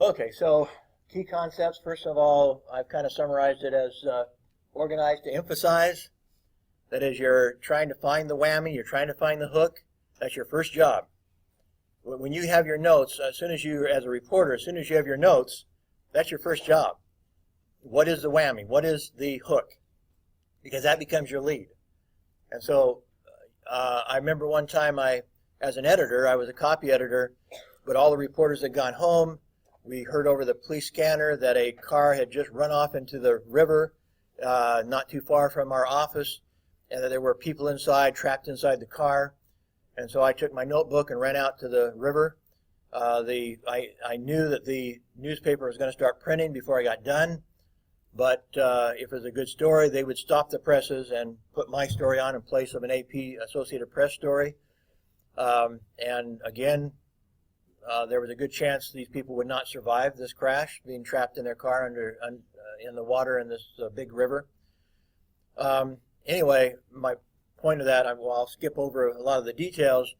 Okay, so key concepts. First of all, I've kind of summarized it as organize to emphasize. That is, you're trying to find the whammy, you're trying to find the hook. That's your first job. When you have your notes, as soon as you, as a reporter, as soon as you have your notes, that's your first job. What is the whammy? What is the hook? Because that becomes your lead. And so I remember one time as an editor, I was a copy editor, but all the reporters had gone home. We heard over the police scanner that a car had just run off into the river not too far from our office, and that there were people inside, trapped inside the car. And so I took my notebook and ran out to the river. I knew that the newspaper was going to start printing before I got done, but if it was a good story, they would stop the presses and put my story on in place of an AP Associated Press story. And again, there was a good chance these people would not survive this crash, being trapped in their car in the water in this big river. Anyway, my point of that, I'll skip over a lot of the details,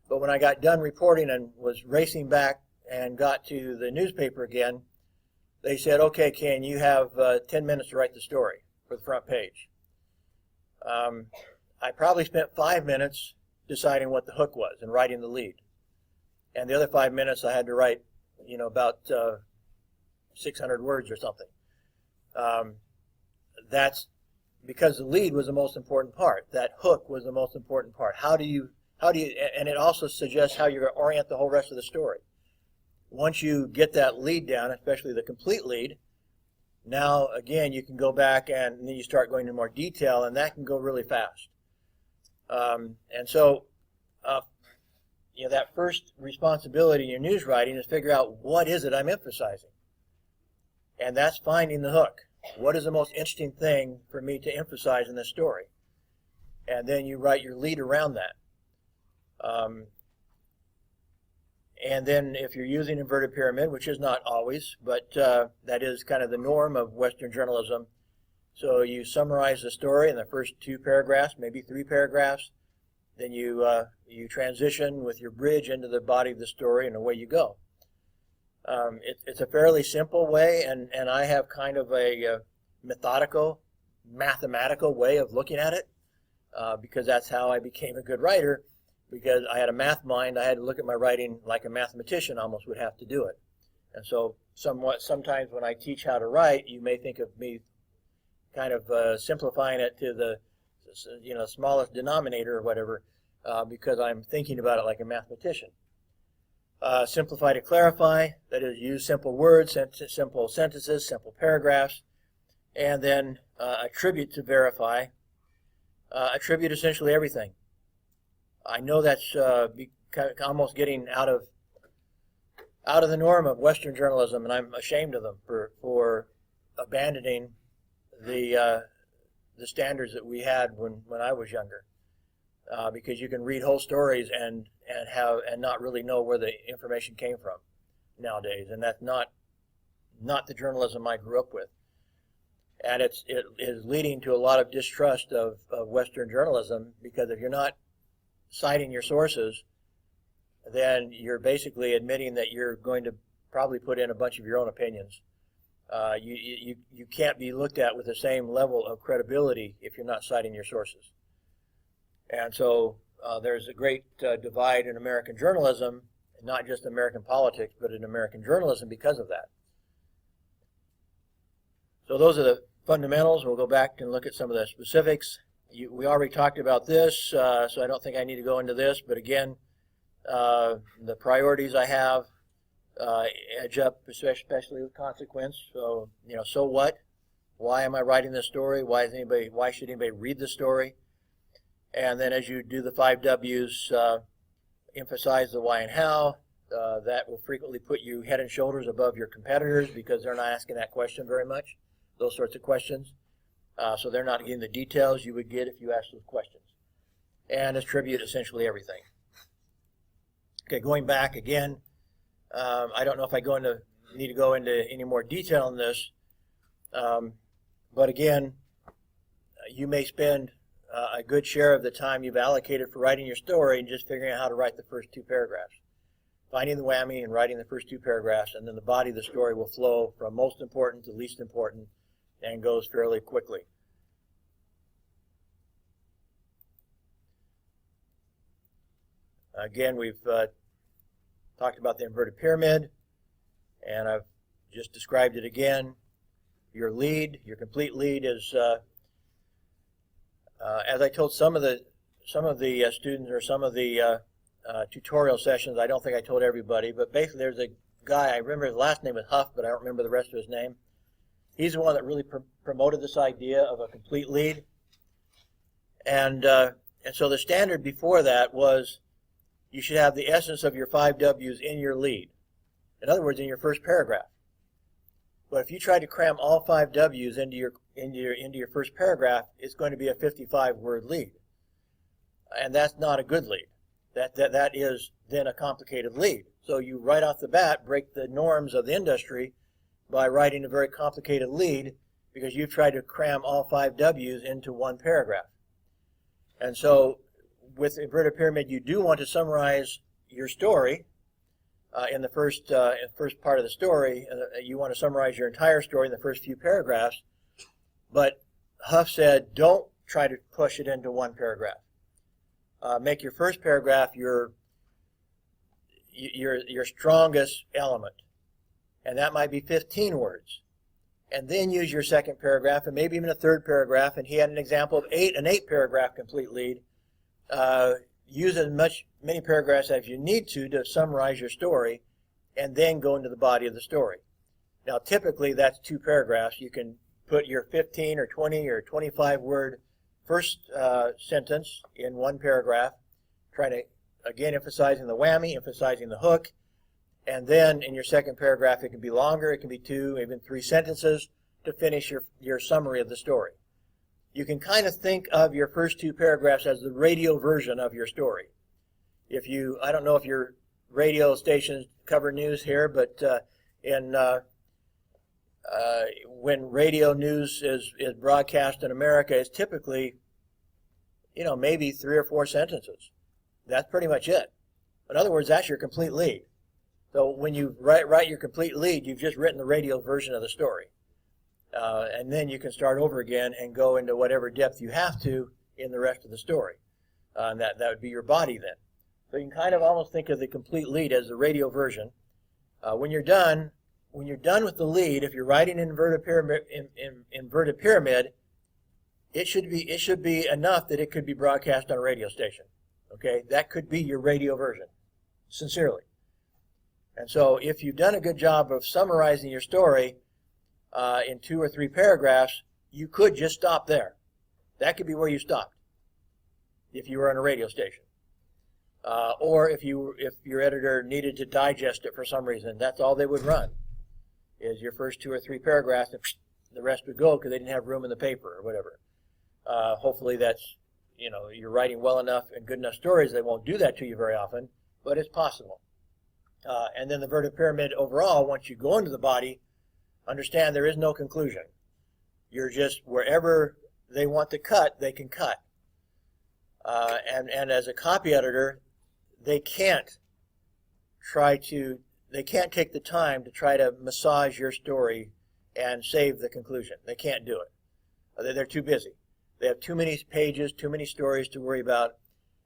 but when I got done reporting and was racing back and got to the newspaper again, they said, okay, Ken, you have 10 minutes to write the story for the front page. I probably spent 5 minutes deciding what the hook was and writing the lead. And the other 5 minutes I had to write, about 600 words or something. That's because the lead was the most important part. That hook was the most important part. How do you, and it also suggests how you're going to orient the whole rest of the story. Once you get that lead down, especially the complete lead, now again you can go back and then you start going into more detail, and that can go really fast. And so, that first responsibility in your news writing is figure out what is it I'm emphasizing. And that's finding the hook. What is the most interesting thing for me to emphasize in this story? And then you write your lead around that. And then if you're using inverted pyramid, which is not always, but that is kind of the norm of Western journalism. So you summarize the story in the first 2 paragraphs, maybe 3 paragraphs. Then you transition with your bridge into the body of the story, and away you go. It's a fairly simple way, and I have kind of a methodical, mathematical way of looking at it, because that's how I became a good writer, because I had a math mind. I had to look at my writing like a mathematician almost would have to do it. And so sometimes when I teach how to write, you may think of me kind of simplifying it to the smallest denominator or whatever, because I'm thinking about it like a mathematician. Simplify to clarify, that is, use simple words, simple sentences, simple paragraphs, and then attribute to verify. Attribute essentially everything. I know that's almost getting out of the norm of Western journalism, and I'm ashamed of them for abandoning the standards that we had when I was younger, because you can read whole stories and not really know where the information came from nowadays, and that's not the journalism I grew up with, and it is leading to a lot of distrust of Western journalism, because if you're not citing your sources, then you're basically admitting that you're going to probably put in a bunch of your own opinions. You can't be looked at with the same level of credibility if you're not citing your sources. And so there's a great divide in American journalism, not just American politics, but in American journalism because of that. So those are the fundamentals. We'll go back and look at some of the specifics. We already talked about this, so I don't think I need to go into this, but again, the priorities I have edge up, especially with consequence. So, so what? Why am I writing this story? Why should anybody read the story? And then as you do the 5 W's, emphasize the why and how. That will frequently put you head and shoulders above your competitors, because they're not asking that question very much, those sorts of questions. So they're not getting the details you would get if you asked those questions. And attribute essentially everything. Okay, going back again, I don't know if I need to go into any more detail on this, but again, you may spend a good share of the time you've allocated for writing your story and just figuring out how to write the first 2 paragraphs. finding the whammy and writing the first 2 paragraphs, and then the body of the story will flow from most important to least important and goes fairly quickly. Again, we've talked about the inverted pyramid, and I've just described it again. Your lead, your complete lead is, as I told some of the students or some of the tutorial sessions, I don't think I told everybody, but basically there's a guy, I remember his last name is Huff, but I don't remember the rest of his name. He's the one that really promoted this idea of a complete lead. And so the standard before that was you should have the essence of your 5 W's in your lead. In other words, in your first paragraph. But if you try to cram all 5 W's into your first paragraph, it's going to be a 55-word lead. And that's not a good lead. That is then a complicated lead. So you right off the bat break the norms of the industry by writing a very complicated lead because you've tried to cram all 5 W's into one paragraph. And so with inverted pyramid, you do want to summarize your story in the first part of the story. You want to summarize your entire story in the first few paragraphs. But Huff said, don't try to push it into one paragraph. Make your first paragraph your strongest element, and that might be 15 words. And then use your second paragraph and maybe even a third paragraph. And he had an example of an 8-paragraph complete lead. Use as many paragraphs as you need to summarize your story, and then go into the body of the story. Now, typically that's 2 paragraphs. You can put your 15 or 20 or 25-word first sentence in one paragraph, trying to, again, emphasizing the whammy, emphasizing the hook, and then in your second paragraph it can be longer, it can be 2, even 3 sentences to finish your summary of the story. You can kind of think of your first 2 paragraphs as the radio version of your story. I don't know if your radio stations cover news here, but when radio news is broadcast in America, it's typically, maybe 3 or 4 sentences. That's pretty much it. In other words, that's your complete lead. So when you write your complete lead, you've just written the radio version of the story. And then you can start over again and go into whatever depth you have to in the rest of the story. And that would be your body then. So you can kind of almost think of the complete lead as the radio version. When you're done with the lead, if you're writing inverted pyramid, it should be enough that it could be broadcast on a radio station. Okay, that could be your radio version, sincerely. And so if you've done a good job of summarizing your story in 2 or 3 paragraphs, you could just stop there. That could be where you stopped if you were on a radio station. Or if your editor needed to digest it for some reason, that's all they would run, is your first 2 or 3 paragraphs, and the rest would go because they didn't have room in the paper or whatever. Hopefully that's, you're writing well enough and good enough stories, they won't do that to you very often, but it's possible. And then the inverted pyramid overall, once you go into the body, understand there is no conclusion. You're just, wherever they want to cut, they can cut. And as a copy editor, they can't take the time to try to massage your story and save the conclusion. They can't do it. They're too busy. They have too many pages, too many stories to worry about.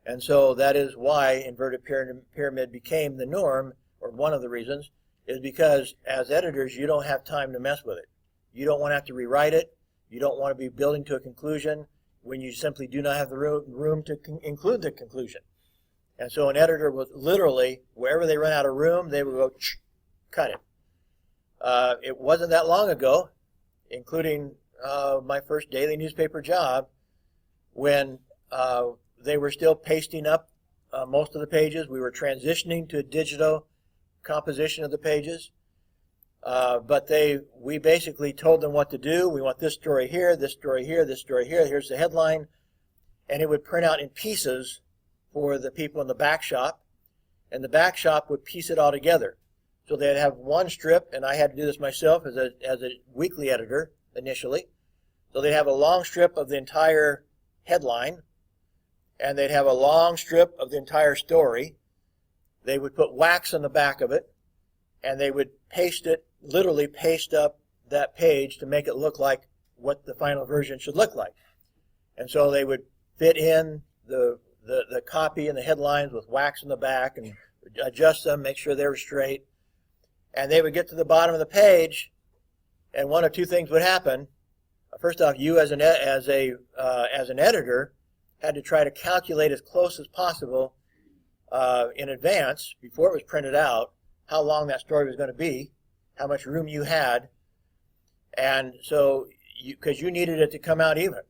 And so that is why inverted pyramid became the norm, or one of the reasons, is because as editors, you don't have time to mess with it. You don't want to have to rewrite it. You don't want to be building to a conclusion when you simply do not have the room to include the conclusion. And so an editor would literally, wherever they run out of room, they would go, cut it. It wasn't that long ago, including my first daily newspaper job, when they were still pasting up most of the pages. We were transitioning to a digital composition of the pages. But we basically told them what to do. We want this story here, this story here, this story here. Here's the headline. And it would print out in pieces for the people in the back shop. And the back shop would piece it all together. So they'd have one strip, and I had to do this myself as a weekly editor initially. So they'd have a long strip of the entire headline, and they'd have a long strip of the entire story. they would put wax on the back of it, and they would paste it, literally paste up that page to make it look like what the final version should look like. And so they would fit in the copy and the headlines with wax in the back and adjust them, make sure they were straight. And they would get to the bottom of the page, and one of two things would happen. First off, you as an editor had to try to calculate as close as possible in advance, before it was printed out, how long that story was going to be, how much room you had, and so because you needed it to come out even.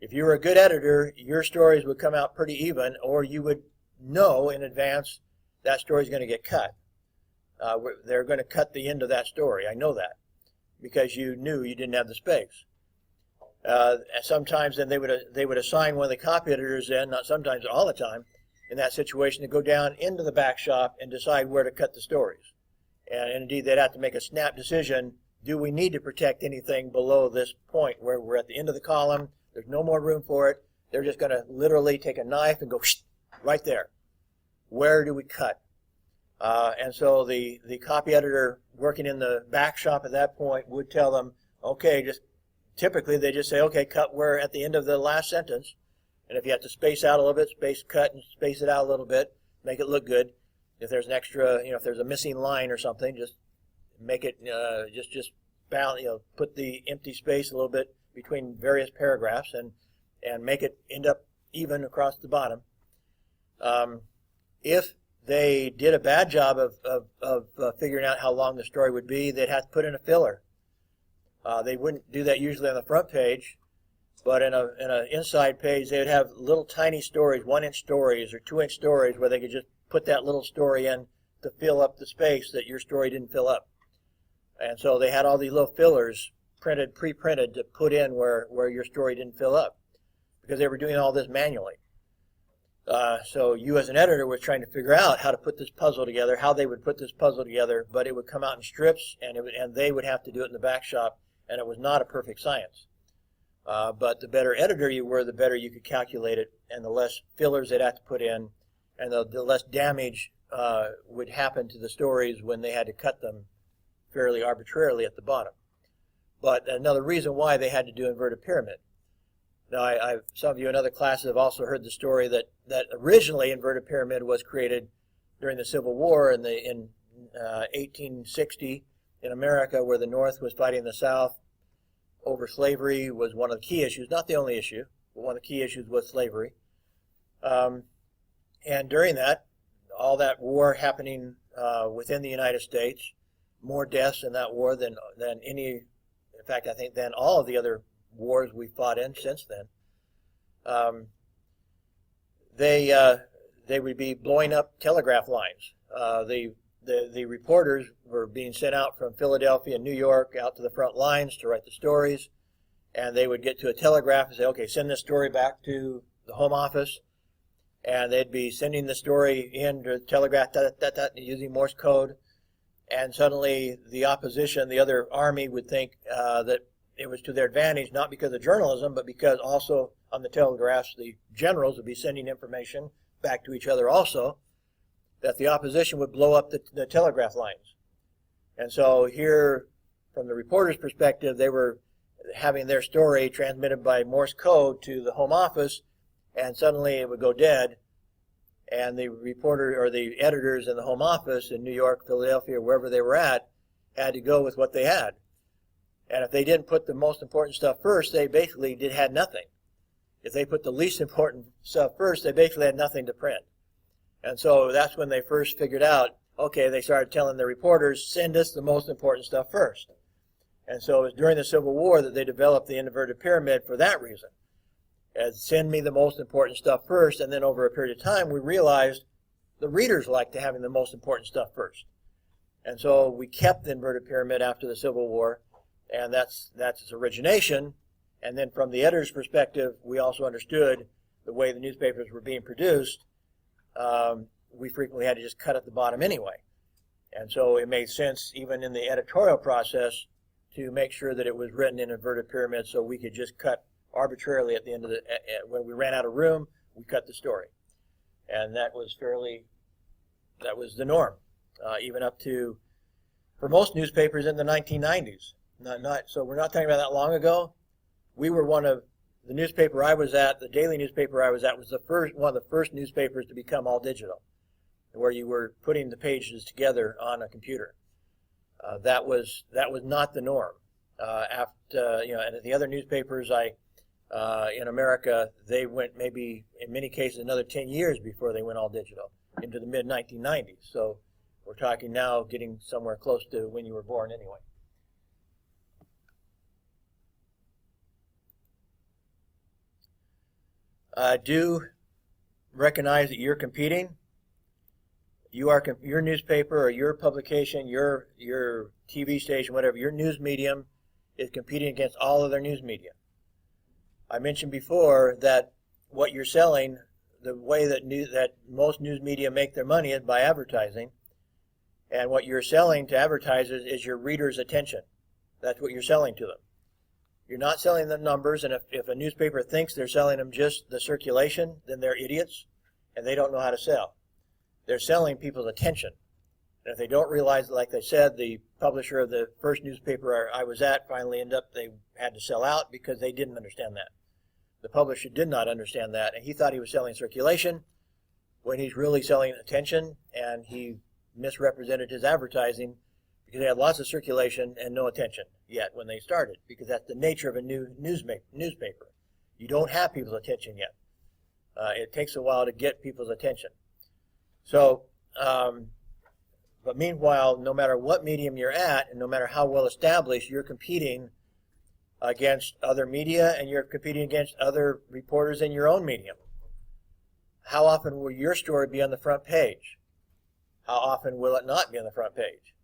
If you were a good editor, your stories would come out pretty even, or you would know in advance that story is going to get cut. They're going to cut the end of that story. I know that because you knew you didn't have the space. Sometimes then they would assign one of the copy editors in, not sometimes, all the time, in that situation, to go down into the back shop and decide where to cut the stories. And indeed, they'd have to make a snap decision. Do we need to protect anything below this point where we're at the end of the column? There's no more room for it. They're just going to literally take a knife and go right there. Where do we cut? And so the copy editor working in the back shop at that point would tell them, okay, typically they just say, okay, cut where at the end of the last sentence. And if you have to space out a little bit, cut and space it out a little bit, make it look good. If there's an extra, if there's a missing line or something, just make it, just balance, put the empty space a little bit between various paragraphs and make it end up even across the bottom. If they did a bad job of figuring out how long the story would be, they'd have to put in a filler. They wouldn't do that usually on the front page, but in an inside page, they would have little tiny stories, 1-inch stories or 2-inch stories, where they could just put that little story in to fill up the space that your story didn't fill up. And so they had all these little fillers pre-printed to put in where your story didn't fill up, because they were doing all this manually. So you as an editor was trying to figure out how to put this puzzle together, how they would put this puzzle together, but it would come out in strips, and they would have to do it in the back shop, and it was not a perfect science. But the better editor you were, the better you could calculate it, and the less fillers they'd have to put in, and the less damage would happen to the stories when they had to cut them fairly arbitrarily at the bottom. But another reason why they had to do inverted pyramid. Now, some of you in other classes have also heard the story that originally inverted pyramid was created during the Civil War in 1860 in America, where the North was fighting the South over slavery. Was one of the key issues, not the only issue, but one of the key issues was slavery. And during that, all that war happening within the United States, more deaths in that war than any, in fact, I think than all of the other wars we fought in since then. They would be blowing up telegraph lines. The reporters were being sent out from Philadelphia and New York out to the front lines to write the stories, and they would get to a telegraph and say, okay, send this story back to the home office, and they'd be sending the story in to the telegraph using Morse code, and suddenly the opposition, the other army, would think that it was to their advantage, not because of journalism, but because also on the telegraphs the generals would be sending information back to each other also, that the opposition would blow up the telegraph lines. And so here, from the reporter's perspective, they were having their story transmitted by Morse code to the home office, and suddenly it would go dead, and the reporter or the editors in the home office in New York, Philadelphia, wherever they were at, had to go with what they had. And if they didn't put the most important stuff first, they basically had nothing. If they put the least important stuff first, they basically had nothing to print. And so that's when they first figured out, okay, they started telling the reporters, send us the most important stuff first. And so it was during the Civil War that they developed the inverted pyramid for that reason. As send me the most important stuff first, and then over a period of time we realized the readers liked to having the most important stuff first. And so we kept the inverted pyramid after the Civil War, and that's its origination. And then from the editor's perspective, we also understood the way the newspapers were being produced. We frequently had to just cut at the bottom anyway. And so it made sense, even in the editorial process, to make sure that it was written in inverted pyramid so we could just cut arbitrarily at the end of when we ran out of room, we cut the story. And that was fairly the norm, even up to, for most newspapers, in the 1990s. So we're not talking about that long ago. We were the newspaper I was at, the daily newspaper I was at, was one of the first newspapers to become all digital, where you were putting the pages together on a computer. That was not the norm. And the other newspapers in America, they went maybe in many cases another 10 years before they went all digital, into the mid 1990s. So we're talking now getting somewhere close to when you were born anyway. Do recognize that you're competing. Your newspaper or your publication, your TV station, whatever, your news medium is competing against all other news media. I mentioned before that what you're selling, the way that most news media make their money is by advertising, and what you're selling to advertisers is your readers' attention. That's what you're selling to them. You're not selling them numbers, and if a newspaper thinks they're selling them just the circulation, then they're idiots, and they don't know how to sell. They're selling people's attention. And if they don't realize, like I said, the publisher of the first newspaper I was at finally they had to sell out because they didn't understand that. The publisher did not understand that, and he thought he was selling circulation when he's really selling attention, and he misrepresented his advertising because they had lots of circulation and no attention yet when they started, because that's the nature of a new newspaper. You don't have people's attention yet. It takes a while to get people's attention. So, but meanwhile, no matter what medium you're at, and no matter how well established, you're competing against other media, and you're competing against other reporters in your own medium. How often will your story be on the front page? How often will it not be on the front page?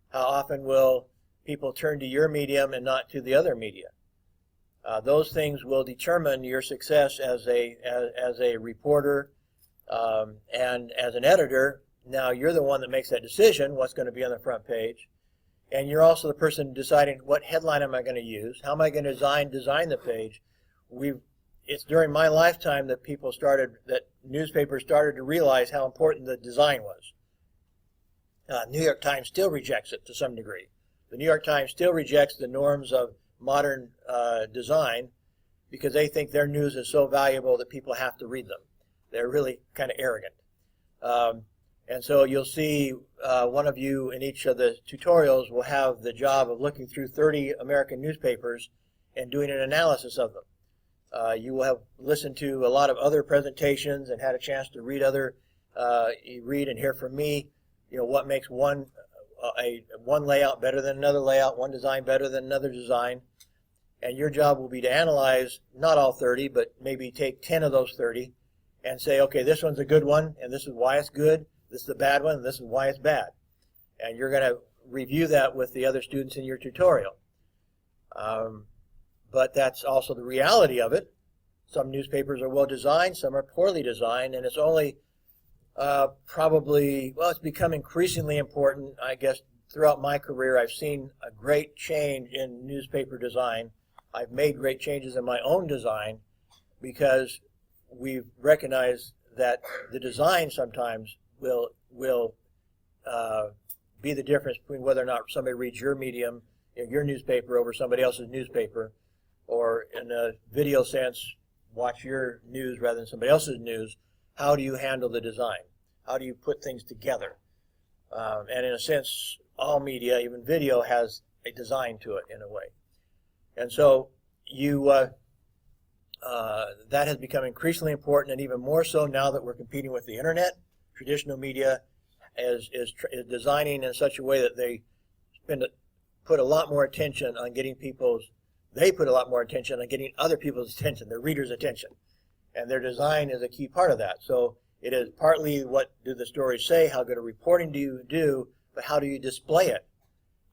How often will people turn to your medium and not to the other media? Those things will determine your success as a reporter and as an editor. Now you're the one that makes that decision, what's going to be on the front page. And you're also the person deciding what headline am I going to use, how am I going to design the page. It's during my lifetime that newspapers started to realize how important the design was. New York Times still rejects it to some degree. The New York Times still rejects the norms of modern design because they think their news is so valuable that people have to read them. They're really kind of arrogant. And so you'll see one of you in each of the tutorials will have the job of looking through 30 American newspapers and doing an analysis of them. You will have listened to a lot of other presentations and had a chance to read and hear from me, what makes one layout better than another layout, one design better than another design. And your job will be to analyze, not all 30, but maybe take 10 of those 30 and say, okay, this one's a good one, and this is why it's good. This is a bad one, and this is why it's bad. And you're going to review that with the other students in your tutorial. But that's also the reality of it. Some newspapers are well designed, some are poorly designed, and it's only it's become increasingly important. I guess throughout my career I've seen a great change in newspaper design. I've made great changes in my own design because we've recognized that the design sometimes will be the difference between whether or not somebody reads your medium, your newspaper over somebody else's newspaper, or in a video sense, watch your news rather than somebody else's news. How do you handle the design? How do you put things together? And in a sense, all media, even video, has a design to it in a way. And so that has become increasingly important, and even more so now that we're competing with the internet. Traditional media is designing in such a way that they put a lot more attention on getting other people's attention, their readers' attention. And their design is a key part of that. So it is partly what do the stories say, how good a reporting do you do, but how do you display it?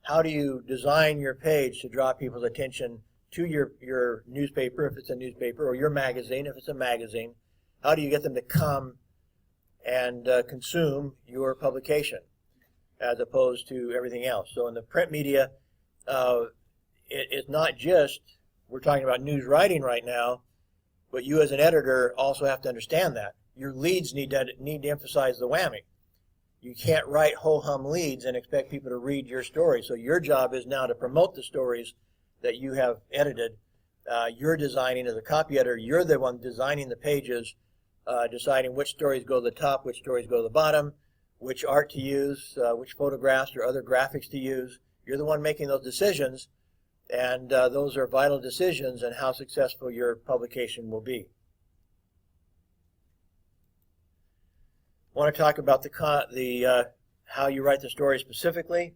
How do you design your page to draw people's attention to your newspaper, if it's a newspaper, or your magazine, if it's a magazine? How do you get them to come and consume your publication as opposed to everything else? So in the print media, it's not just, we're talking about news writing right now, but you as an editor also have to understand that. Your leads need to emphasize the whammy. You can't write ho-hum leads and expect people to read your story. So your job is now to promote the stories that you have edited. You're designing as a copy editor. You're the one designing the pages, deciding which stories go to the top, which stories go to the bottom, which art to use, which photographs or other graphics to use. You're the one making those decisions, and those are vital decisions in how successful your publication will be. I want to talk about how you write the story specifically.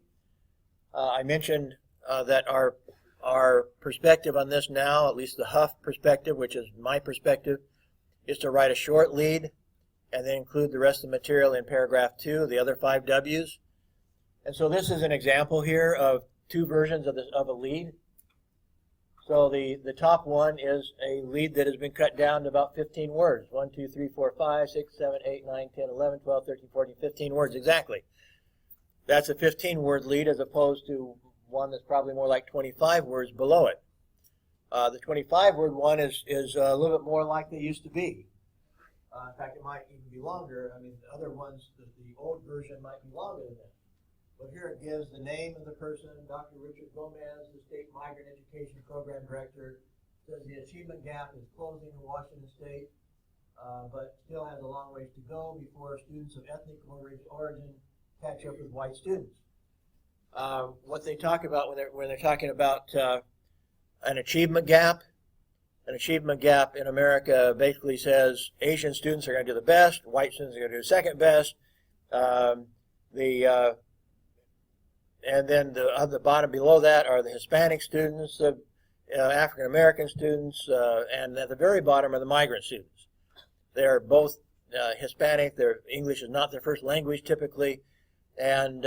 I mentioned that our perspective on this now, at least the Huff perspective, which is my perspective, is to write a short lead and then include the rest of the material in paragraph 2, the other 5 W's. And so this is an example here of 2 versions of a lead. So the top one is a lead that has been cut down to about 15 words. 1, 2, 3, 4, 5, 6, 7, 8, 9, 10, 11, 12, 13, 14, 15 words exactly. That's a 15-word lead as opposed to one that's probably more like 25 words below it. The 25-word one is a little bit more like they used to be. In fact, it might even be longer. I mean, the other ones, the old version might be longer than that. But here it gives the name of the person, Dr. Richard Gomez, the State Migrant Education Program Director. Says the achievement gap is closing in Washington State, but still has a long ways to go before students of ethnic origin catch up with white students. What they talk about when they're talking about an achievement gap in America basically says Asian students are going to do the best, white students are going to do second best. And then the bottom below that are the Hispanic students, African American students, and at the very bottom are the migrant students. They're both Hispanic. Their English is not their first language typically, and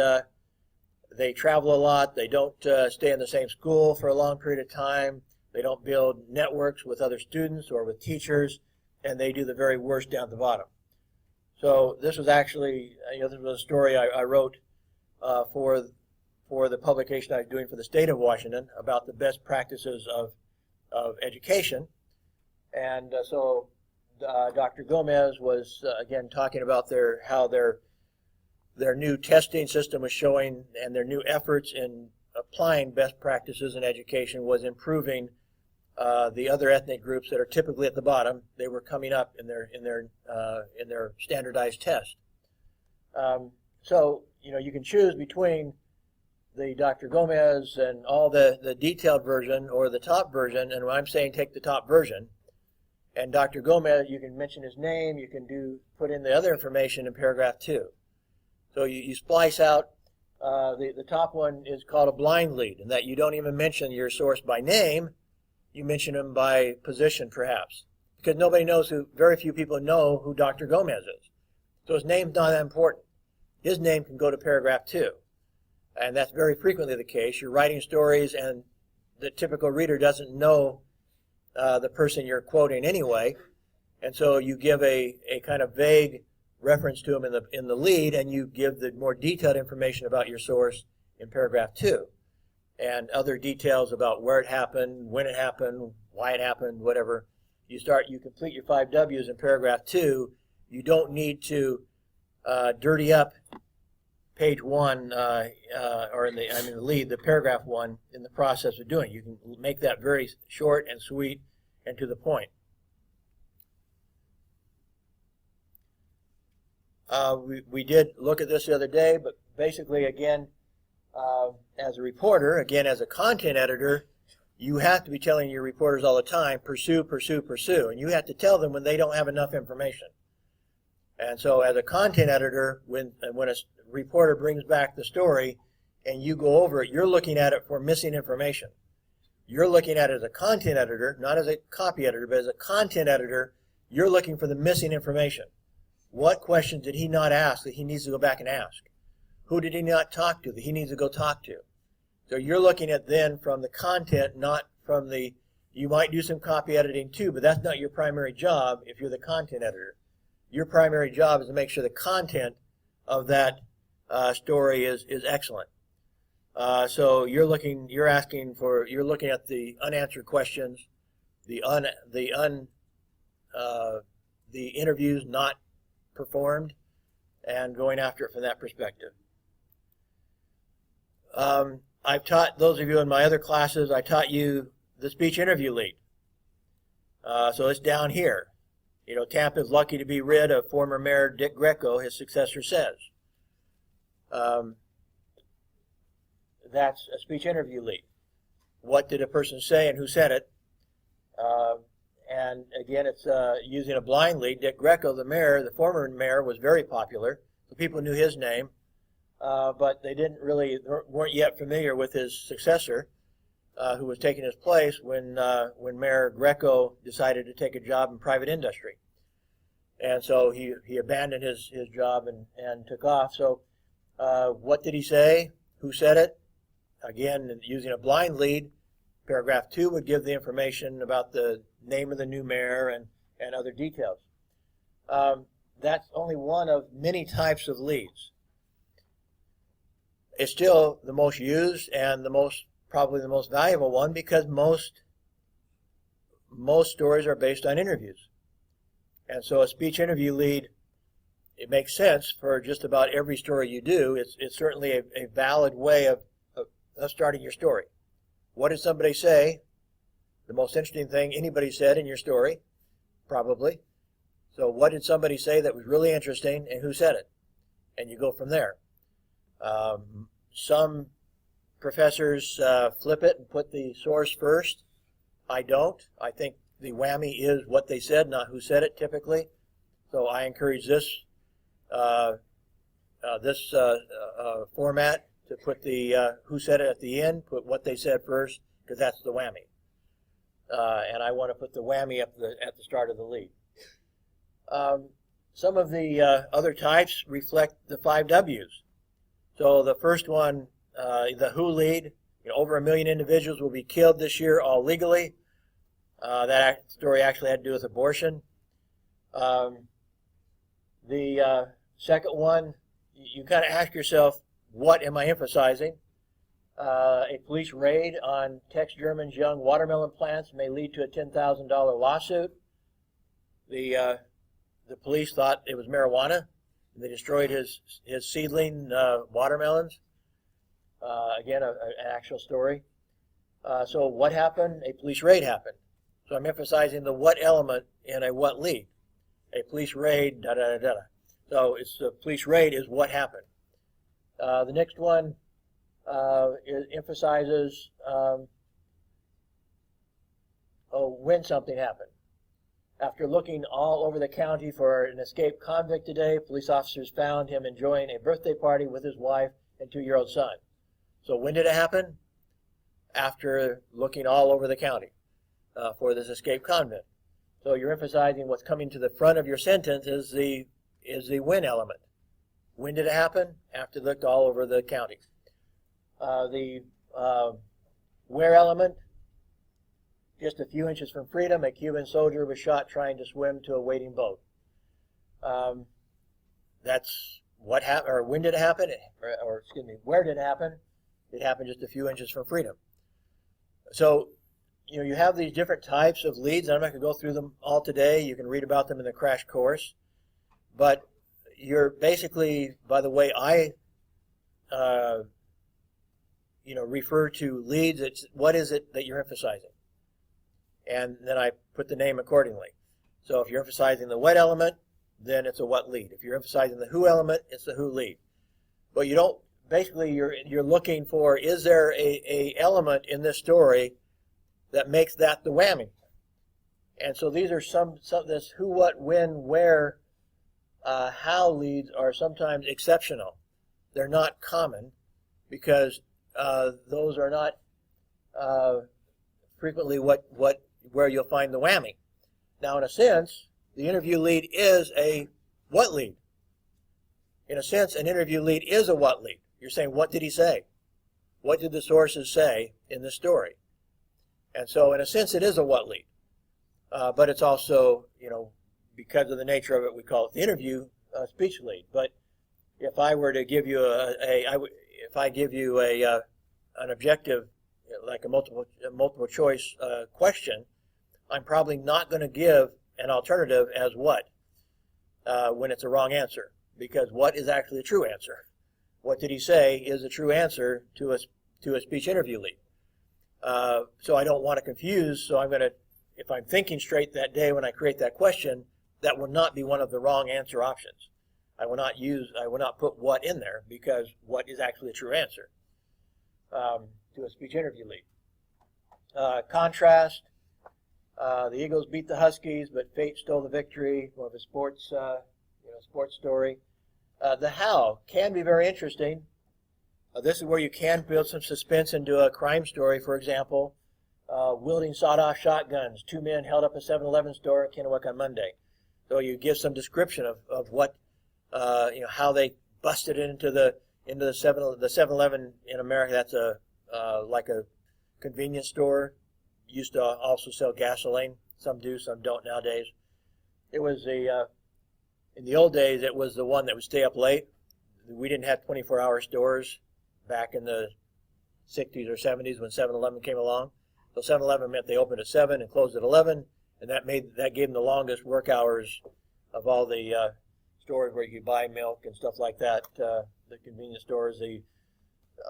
they travel a lot. They don't stay in the same school for a long period of time. They don't build networks with other students or with teachers, and they do the very worst down at the bottom. So this was actually, this was a story I wrote for the publication I was doing for the state of Washington about the best practices of education. And so Dr. Gomez was, again, talking about how their new testing system was showing, and their new efforts in applying best practices in education was improving the other ethnic groups that are typically at the bottom. They were coming up in their standardized test. So you can choose between the Dr. Gomez and all the detailed version or the top version, and when I'm saying take the top version. And Dr. Gomez, you can mention his name, you can put in the other information in paragraph 2. So you splice out, the top one is called a blind lead, in that you don't even mention your source by name, you mention him by position perhaps. Because very few people know who Dr. Gomez is. So his name's not that important. His name can go to paragraph 2. And that's very frequently the case. You're writing stories and the typical reader doesn't know the person you're quoting anyway. And so you give a kind of vague reference to him in the lead, and you give the more detailed information about your source in paragraph 2. And other details about where it happened, when it happened, why it happened, whatever. You complete your 5 W's in paragraph 2. You don't need to dirty up page 1, or in the lead, the paragraph 1, in the process of doing. You can make that very short and sweet and to the point. We did look at this the other day, but basically, again, as a reporter, again, as a content editor, you have to be telling your reporters all the time, pursue, pursue, pursue. And you have to tell them when they don't have enough information. And so as a content editor, when a reporter brings back the story and you go over it, you're looking at it for missing information. You're looking at it as a content editor, not as a copy editor, but as a content editor, you're looking for the missing information. What questions did he not ask that he needs to go back and ask? Who did he not talk to that he needs to go talk to? So you're looking at then from the content, not from you might do some copy editing too, but that's not your primary job if you're the content editor. Your primary job is to make sure the content of that story is excellent. So you're looking at the unanswered questions, the interviews not performed, and going after it from that perspective. I've taught those of you in my other classes, I taught you the speech interview lead. So it's down here. You know, Tampa is lucky to be rid of former Mayor Dick Greco, his successor says. That's a speech interview lead. What did a person say and who said it? And again, it's using a blind lead. Dick Greco, the mayor, the former mayor, was very popular. So people knew his name, but they weren't yet familiar with his successor, who was taking his place when Mayor Greco decided to take a job in private industry. And so he abandoned his job and took off. So what did he say? Who said it? Again, using a blind lead, paragraph 2 would give the information about the name of the new mayor and other details. That's only one of many types of leads. It's still the most used and probably the most valuable one, because most stories are based on interviews. And so a speech interview lead, it makes sense for just about every story you do. It's certainly a valid way of starting your story. What did somebody say? The most interesting thing anybody said in your story, probably. So what did somebody say that was really interesting, and who said it? And you go from there. Some professors flip it and put the source first. I don't. I think the whammy is what they said, not who said it, typically. So I encourage this format to put the who said it at the end, put what they said first, because that's the whammy. And I want to put the whammy at the start of the lead. Some of the other types reflect the 5 W's. So the first one, the who lead, over 1 million individuals will be killed this year, all legally. That story actually had to do with abortion. The second one, you kind of ask yourself, what am I emphasizing? A police raid on Tex German's young watermelon plants may lead to a $10,000 lawsuit. The police thought it was marijuana. They destroyed his seedling watermelons. Again, an actual story. So what happened? A police raid happened. So I'm emphasizing the what element in a what lead. A police raid, da-da-da-da. So it's the police raid is what happened. The next one emphasizes when something happened. After looking all over the county for an escaped convict today, police officers found him enjoying a birthday party with his wife and 2-year-old son. So when did it happen? After looking all over the county for this escaped convict. So you're emphasizing what's coming to the front of your sentence is the when element. When did it happen? After looked all over the county. The where element, just a few inches from freedom, a Cuban soldier was shot trying to swim to a waiting boat. That's what happened, or when did it happen? Or excuse me, where did it happen? It happened just a few inches from freedom. So, you have these different types of leads. I'm not going to go through them all today. You can read about them in the crash course. But you're basically, by the way I refer to leads, it's what is it that you're emphasizing? And then I put the name accordingly. So if you're emphasizing the what element, then it's a what lead. If you're emphasizing the who element, it's the who lead. But you don't, basically you're looking for, is there a element in this story that makes that the whammy? And so these are some this who, what, when, where, how leads are sometimes exceptional. They're not common because those are not frequently where you'll find the whammy. Now, in a sense, the interview lead is a what lead. In a sense, an interview lead is a what lead. You're saying, what did he say? What did the sources say in the story? And so, in a sense, it is a what lead. But it's also, because of the nature of it, we call it the interview speech lead. But if I were to give you if I give you an objective, like a multiple choice question, I'm probably not going to give an alternative as what when it's a wrong answer. because what is actually a true answer? What did he say is a true answer to a speech interview lead? So I don't want to confuse, so I'm going to, if I'm thinking straight that day when I create that question, that will not be one of the wrong answer options. I will not put what in there, because what is actually a true answer to a speech interview lead. Contrast, the Eagles beat the Huskies, but fate stole the victory. More of a sports, sports story. The how can be very interesting. This is where you can build some suspense into a crime story. For example, wielding sawed-off shotguns. 2 men held up a 7-Eleven store in Kennewick on Monday. So you give some description of what, how they busted into the 7-Eleven in America. That's like a convenience store. Used to also sell gasoline. Some do, some don't nowadays. It was in the old days, it was the one that would stay up late. We didn't have 24-hour stores back in the 60s or 70s when 7-Eleven came along. So 7-Eleven meant they opened at 7 and closed at 11, and that gave them the longest work hours of all the stores where you could buy milk and stuff like that. The convenience stores,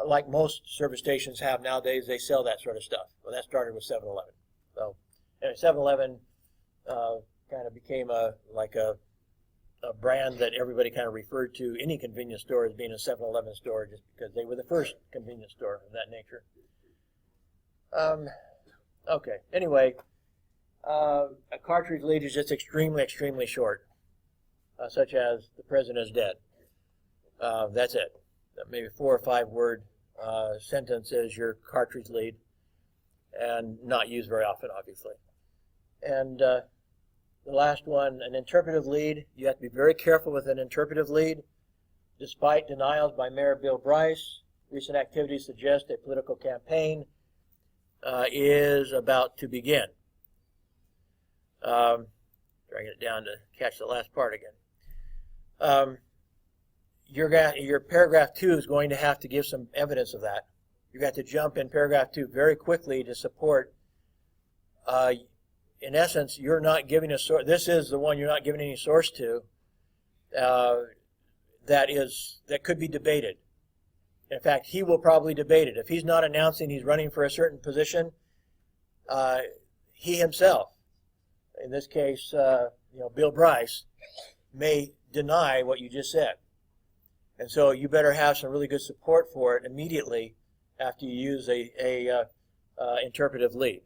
like most service stations have nowadays, they sell that sort of stuff. Well, that started with 7-Eleven. So, anyway, 7-Eleven kind of became a brand that everybody kind of referred to any convenience store as being a 7-Eleven store, just because they were the first convenience store of that nature. Okay. Anyway, a cartridge lead is just extremely, extremely short, such as the president is dead. That's it. Maybe 4 or 5 word sentence is your cartridge lead, and not used very often, obviously. And the last one, an interpretive lead. You have to be very careful with an interpretive lead. Despite denials by Mayor Bill Bryce, recent activities suggest a political campaign is about to begin. Try to get it down to catch the last part again. Your paragraph 2 is going to have to give some evidence of that. You got to jump in paragraph 2 very quickly to support. In essence, you're not giving a source. This is the one you're not giving any source to. That could be debated. In fact, he will probably debate it. If he's not announcing he's running for a certain position, he himself, in this case, Bill Bryce, may deny what you just said. And so you better have some really good support for it immediately after you use a interpretive lead.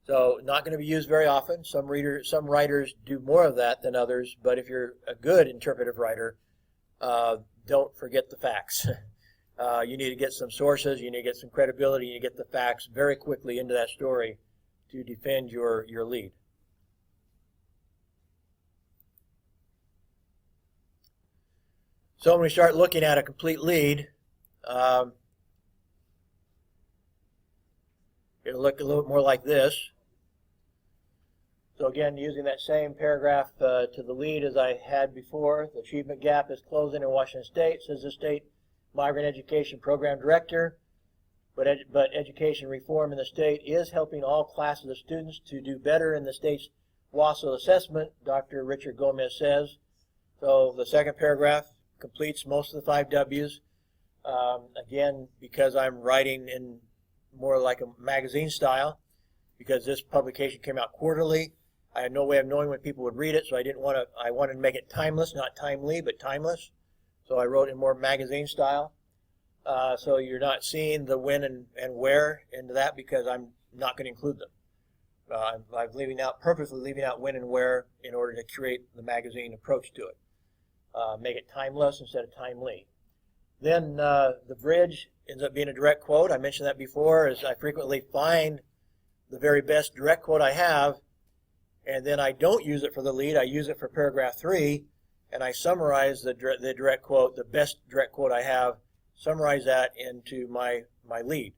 So not going to be used very often. Some writers do more of that than others, but if you're a good interpretive writer, don't forget the facts. You need to get some sources, you need to get some credibility, you need to get the facts very quickly into that story to defend your lead. So when we start looking at a complete lead, it'll look a little bit more like this. So again, using that same paragraph to the lead as I had before, the achievement gap is closing in Washington State, says the State Migrant Education Program Director. But education reform in the state is helping all classes of students to do better in the state's WASL assessment, Dr. Richard Gomez says. So the second paragraph completes most of the 5 W's. Again, because I'm writing in more like a magazine style, because this publication came out quarterly, I had no way of knowing when people would read it, so I wanted to make it timeless, not timely, but timeless. So I wrote in more magazine style. So you're not seeing the when and where into that, because I'm not going to include them. I'm purposely leaving out when and where in order to create the magazine approach to it. Make it timeless instead of timely. Then the bridge ends up being a direct quote. I mentioned that before, as I frequently find the very best direct quote I have, and then I don't use it for the lead. I use it for paragraph 3, and I summarize the direct quote, the best direct quote I have, summarize that into my lead.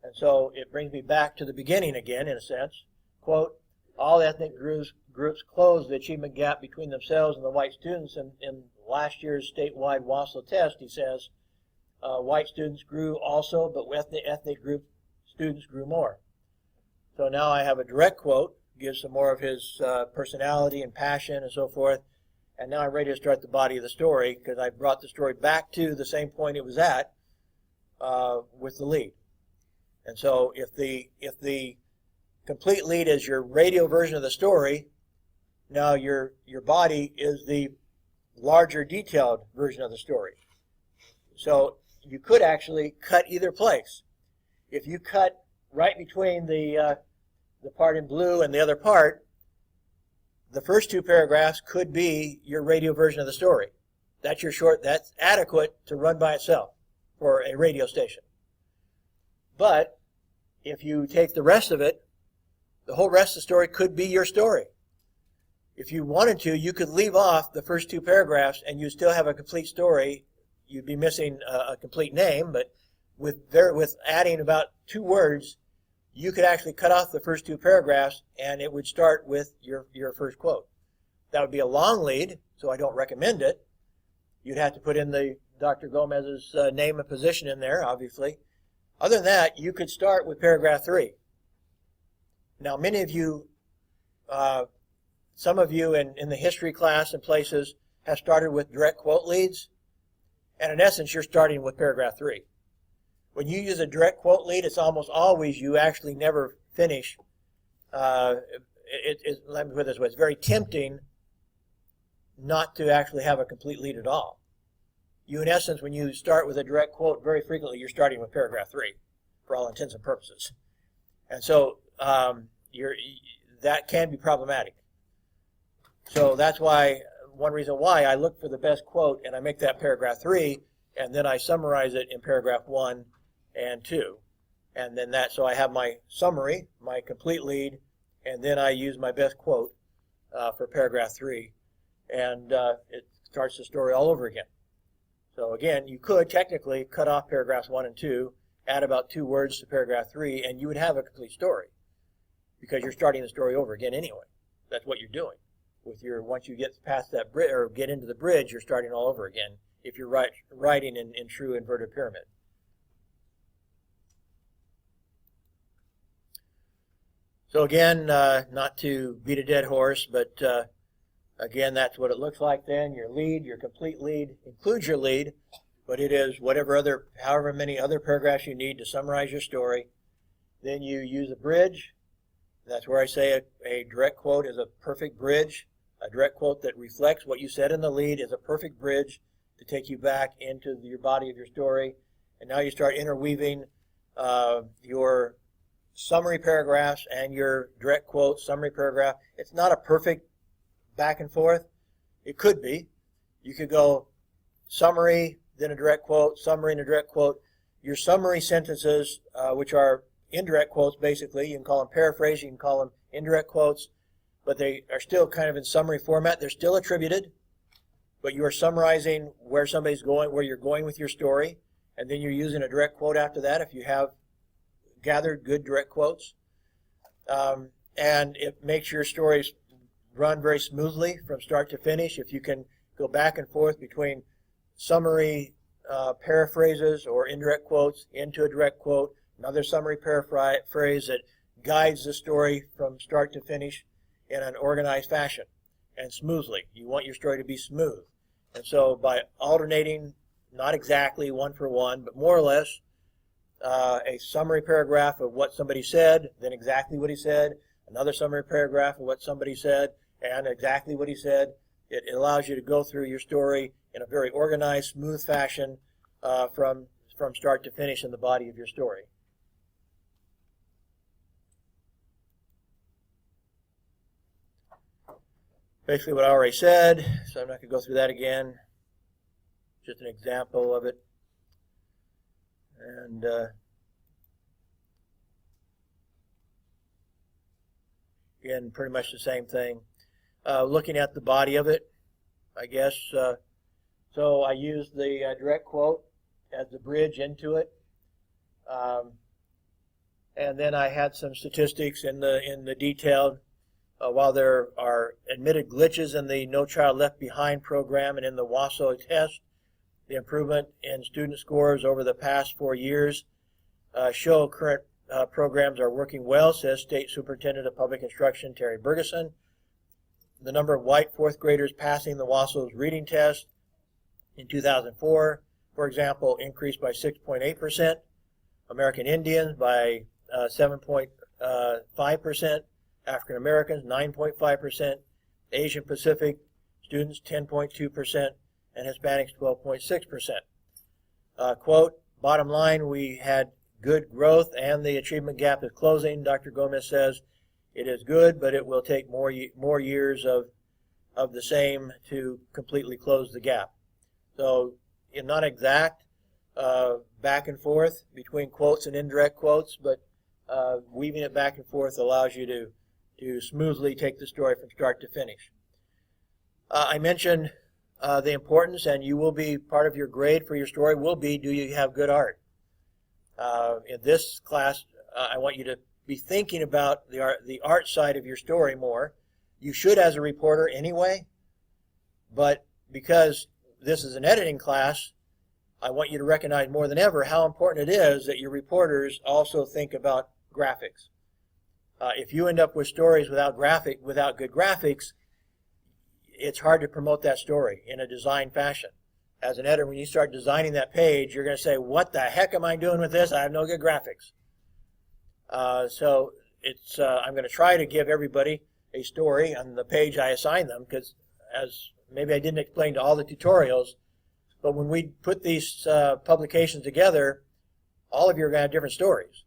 And so it brings me back to the beginning again, in a sense. Quote, all ethnic groups closed the achievement gap between themselves and the white students in last year's statewide WASL test, he says. White students grew also, but ethnic group students grew more. So now I have a direct quote, gives some more of his personality and passion and so forth, and now I'm ready to start the body of the story because I brought the story back to the same point it was at with the lead. And so if the complete lead is your radio version of the story, now your body is the larger detailed version of the story. So you could actually cut either place. If you cut right between the part in blue and the other part, the first two paragraphs could be your radio version of the story. That's adequate to run by itself for a radio station. But if you take the rest of it, the whole rest of the story could be your story. If you wanted to, you could leave off the first two paragraphs and you still have a complete story. You'd be missing a complete name, but with adding about 2 words, you could actually cut off the first 2 paragraphs and it would start with your first quote. That would be a long lead, so I don't recommend it. You'd have to put in the Dr. Gomez's name and position in there, obviously. Other than that, you could start with paragraph 3. Now, many of you, some of you in the history class and places have started with direct quote leads, and in essence, you're starting with paragraph 3. When you use a direct quote lead, it's almost always you actually never finish. Let me put it this way. It's very tempting not to actually have a complete lead at all. You, in essence, when you start with a direct quote, very frequently you're starting with paragraph 3 for all intents and purposes. And so that can be problematic. So that's why, one reason why I look for the best quote and I make that paragraph 3, and then I summarize it in paragraph 1 and 2. And then so I have my summary, my complete lead, and then I use my best quote for paragraph 3, and it starts the story all over again. So again, you could technically cut off paragraphs 1 and 2, add about 2 words to paragraph 3, and you would have a complete story because you're starting the story over again anyway. That's what you're doing. Once you get past that bridge or get into the bridge, you're starting all over again if you're writing in true inverted pyramid. So again, not to beat a dead horse, but again, that's what it looks like then. Your lead, your complete lead, includes your lead, but it is however many other paragraphs you need to summarize your story. Then you use a bridge. That's where I say a direct quote is a perfect bridge. A direct quote that reflects what you said in the lead is a perfect bridge to take you back into your body of your story. And now you start interweaving your summary paragraphs and your direct quote summary paragraph. It's not a perfect back and forth. It could be. You could go summary, then a direct quote, summary and a direct quote. Your summary sentences, which are indirect quotes basically, you can call them paraphrase, you can call them indirect quotes, but they are still kind of in summary format. They're still attributed, but you are summarizing where somebody's going, where you're going with your story, and then you're using a direct quote after that if you have gathered good direct quotes. And it makes your stories run very smoothly from start to finish. If you can go back and forth between summary paraphrases or indirect quotes into a direct quote, another summary paraphrase that guides the story from start to finish in an organized fashion and smoothly. You want your story to be smooth. And so by alternating, not exactly one for one, but more or less, a summary paragraph of what somebody said, then exactly what he said, another summary paragraph of what somebody said, and exactly what he said, it allows you to go through your story in a very organized, smooth fashion from start to finish in the body of your story. Basically what I already said, so I'm not going to go through that again. Just an example of it. And again, pretty much the same thing. Looking at the body of it, I guess. So I used the direct quote as the bridge into it. And then I had some statistics in the detailed. While there are admitted glitches in the No Child Left Behind program and in the WASO test, the improvement in student scores over the past 4 years show current programs are working well, says State Superintendent of Public Instruction Terry Bergeson. the number of white fourth graders passing the Wassels reading test in 2004, for example, increased by 6.8%, American Indians by 7.5%, African Americans 9.5%, Asian Pacific students 10.2%, and Hispanics 12.6%. Quote, bottom line, we had good growth and the achievement gap is closing. Dr. Gomez says it is good, but it will take more years of the same to completely close the gap. So not exact back and forth between quotes and indirect quotes, but weaving it back and forth allows you to smoothly take the story from start to finish. I mentioned the importance, and you will be part of your grade for your story will be, do you have good art? In this class, I want you to be thinking about the art side of your story more. You should as a reporter anyway, but because this is an editing class, I want you to recognize more than ever how important it is that your reporters also think about graphics. If you end up with stories without good graphics, it's hard to promote that story in a design fashion. As an editor, when you start designing that page, you're going to say, what the heck am I doing with this? I have no good graphics. So I'm going to try to give everybody a story on the page I assign them, because as maybe I didn't explain to all the tutorials, but when we put these publications together, all of you are going to have different stories.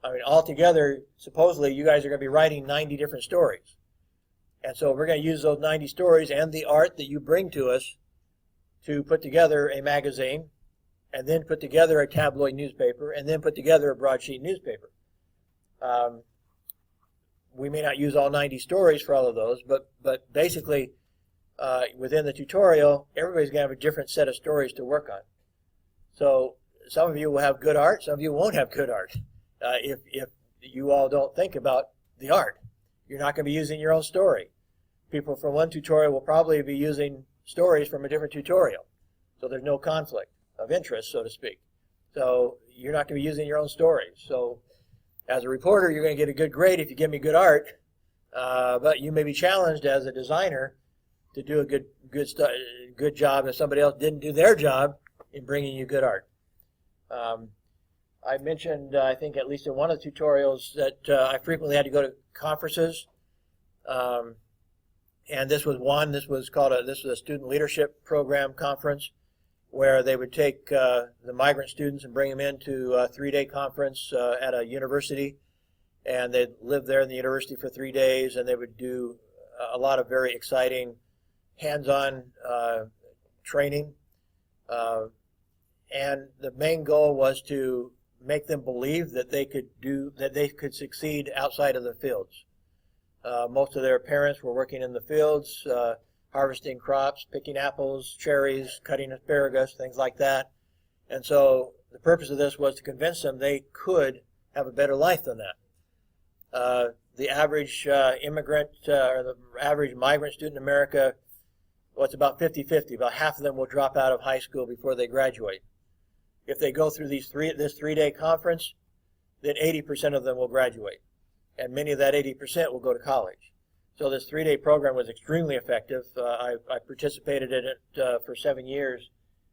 I mean, altogether, supposedly, you guys are going to be writing 90 different stories. And so we're going to use those 90 stories and the art that you bring to us to put together a magazine, and then put together a tabloid newspaper, and then put together a broadsheet newspaper. We may not use all 90 stories for all of those, but basically, within the tutorial, everybody's going to have a different set of stories to work on. So some of you will have good art, some of you won't have good art. If you all don't think about the art, you're not going to be using your own story. People from one tutorial will probably be using stories from a different tutorial. So there's no conflict of interest, so to speak. So you're not going to be using your own stories. So as a reporter, you're going to get a good grade if you give me good art, but you may be challenged as a designer to do a good job if somebody else didn't do their job in bringing you good art. I mentioned, I think at least in one of the tutorials, that I frequently had to go to conferences. And this was one. This was a student leadership program conference where they would take the migrant students and bring them into a 3-day conference at a university, and they'd live there in the university for 3 days, and they would do a lot of very exciting hands-on training. And the main goal was to make them believe that they could succeed outside of the fields. Most of their parents were working in the fields, harvesting crops, picking apples, cherries, cutting asparagus, things like that. And so the purpose of this was to convince them they could have a better life than that. The average immigrant or the average migrant student in America, well, it's about 50-50. About half of them will drop out of high school before they graduate. If they go through this 3-day conference, then 80% of them will graduate. And many of that 80% will go to college. So this 3-day program was extremely effective. I participated in it for 7 years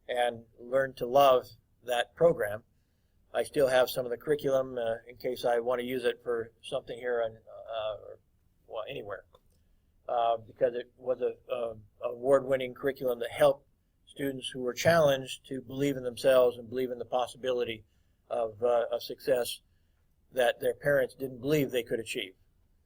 and learned to love that program. I still have some of the curriculum in case I want to use it for something here or anywhere, because it was an award-winning curriculum that helped students who were challenged to believe in themselves and believe in the possibility of success that their parents didn't believe they could achieve.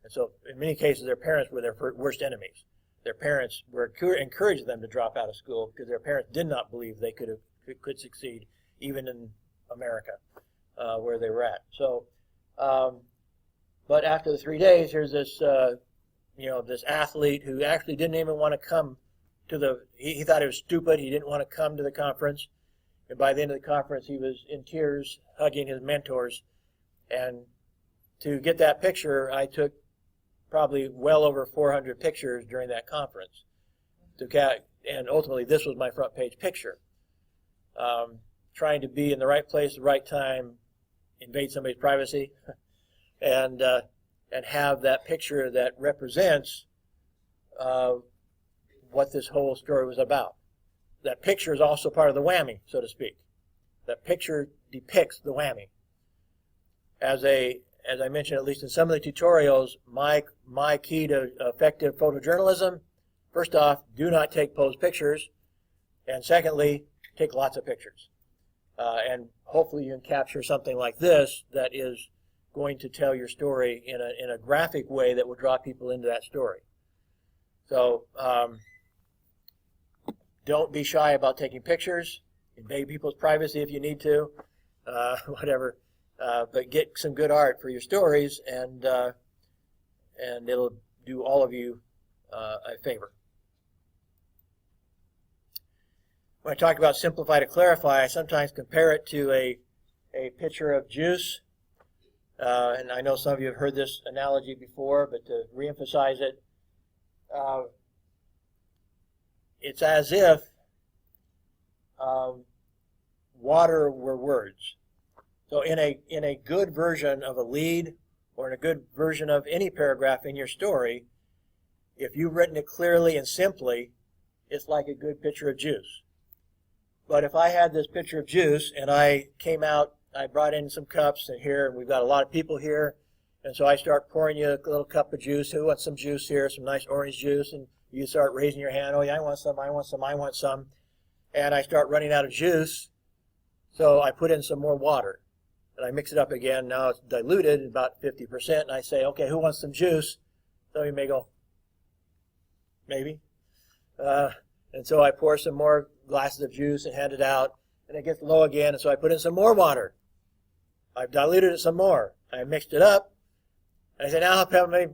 And so in many cases, their parents were their worst enemies. Their parents were encouraging them to drop out of school because their parents did not believe they could succeed, even in America, where they were at. So, but after the 3 days, here's this, this athlete who actually didn't even want to come to he thought it was stupid. He didn't want to come to the conference. And by the end of the conference, he was in tears, hugging his mentors. And to get that picture, I took probably well over 400 pictures during that conference. And ultimately, this was my front page picture. Trying to be in the right place, the right time, invade somebody's privacy, and have that picture that represents what this whole story was about. That picture is also part of the whammy, so to speak. That picture depicts the whammy. As I mentioned, at least in some of the tutorials, my key to effective photojournalism, first off, do not take posed pictures, and secondly, take lots of pictures. And hopefully you can capture something like this that is going to tell your story in a graphic way that will draw people into that story. So don't be shy about taking pictures. Invade people's privacy if you need to, whatever. But get some good art for your stories, and it'll do all of you a favor. When I talk about simplify to clarify, I sometimes compare it to a pitcher of juice. And I know some of you have heard this analogy before, but to reemphasize it, it's as if water were words. So in a good version of a lead, or in a good version of any paragraph in your story, if you've written it clearly and simply, it's like a good pitcher of juice. But if I had this pitcher of juice and I came out, I brought in some cups, and here we've got a lot of people here, and so I start pouring you a little cup of juice. Who wants some juice here? Some nice orange juice. And you start raising your hand. Oh yeah, I want some, I want some, I want some. And I start running out of juice, so I put in some more water. And I mix it up again. Now it's diluted about 50%, and I say, okay, who wants some juice? So you may go, maybe. And so I pour some more glasses of juice and hand it out, and it gets low again, and so I put in some more water. I've diluted it some more. I mixed it up, and I say, now how many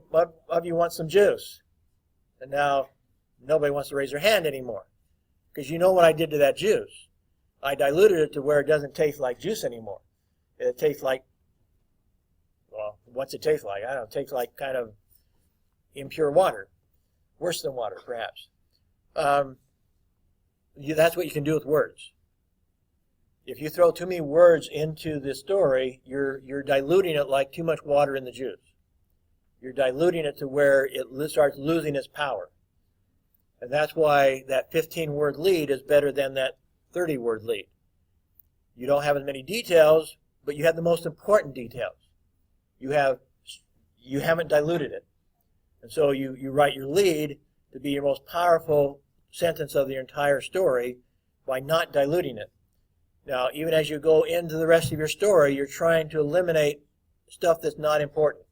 of you want some juice? And now nobody wants to raise their hand anymore, because you know what I did to that juice. I diluted it to where it doesn't taste like juice anymore. It tastes like, well, what's it taste like? I don't know. It tastes like kind of impure water. Worse than water, perhaps. That's what you can do with words. If you throw too many words into the story, you're diluting it like too much water in the juice. You're diluting it to where it starts losing its power. And that's why that 15-word lead is better than that 30-word lead. You don't have as many details, but you have the most important details. You haven't diluted it. And so you write your lead to be your most powerful sentence of the entire story by not diluting it. Now, even as you go into the rest of your story, you're trying to eliminate stuff that's not important.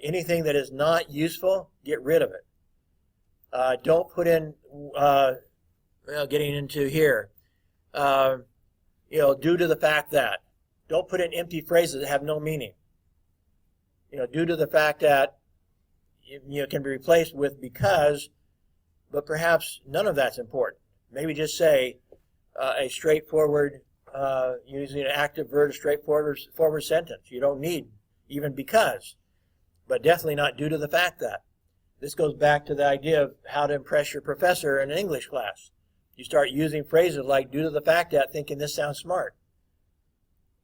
Anything that is not useful, get rid of it. Don't put in, getting into here, due to the fact that. Don't put in empty phrases that have no meaning. Due to the fact that, can be replaced with because, but perhaps none of that's important. Maybe just say a straightforward, using an active verb, a straightforward sentence. You don't need even because, but definitely not due to the fact that. This goes back to the idea of how to impress your professor in an English class. You start using phrases like due to the fact that, thinking this sounds smart.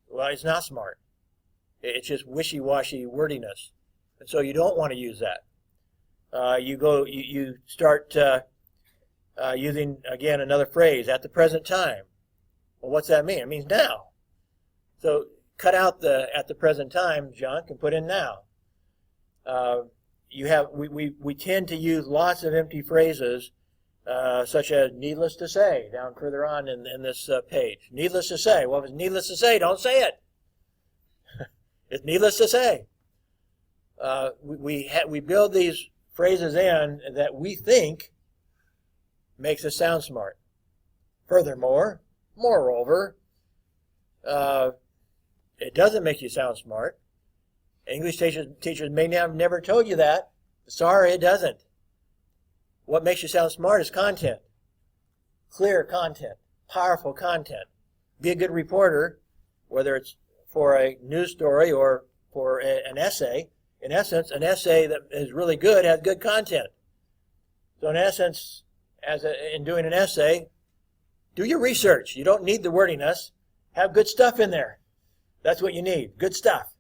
Well, it's not smart. It's just wishy-washy wordiness. And so you don't want to use that. You start using, again, another phrase, at the present time. Well, what's that mean? It means now. So cut out the at the present time junk and put in now. We tend to use lots of empty phrases, such as needless to say, down further on in this page. Needless to say. Well, if it's needless to say, don't say it. It's needless to say. We build these phrases in that we think makes us sound smart. Furthermore, moreover, it doesn't make you sound smart. English teachers may have never told you that. Sorry, it doesn't. What makes you sound smart is content. Clear content. Powerful content. Be a good reporter, whether it's for a news story or for an essay. In essence, an essay that is really good has good content. So in essence, in doing an essay, do your research. You don't need the wordiness. Have good stuff in there. That's what you need, good stuff.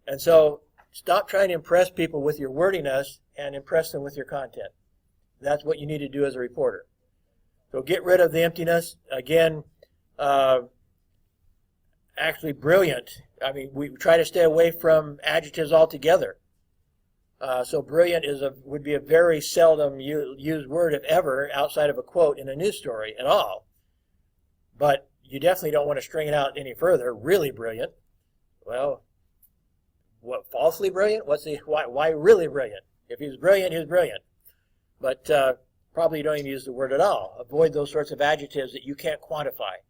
And so stop trying to impress people with your wordiness and impress them with your content. That's what you need to do as a reporter. So get rid of the emptiness. Again, actually brilliant. I mean, we try to stay away from adjectives altogether. So brilliant would be a very seldom used word, if ever, outside of a quote in a news story at all. But you definitely don't want to string it out any further. Really brilliant. Well, what, falsely brilliant? Why really brilliant? If he's brilliant, he's brilliant. But probably you don't even use the word at all. Avoid those sorts of adjectives that you can't quantify.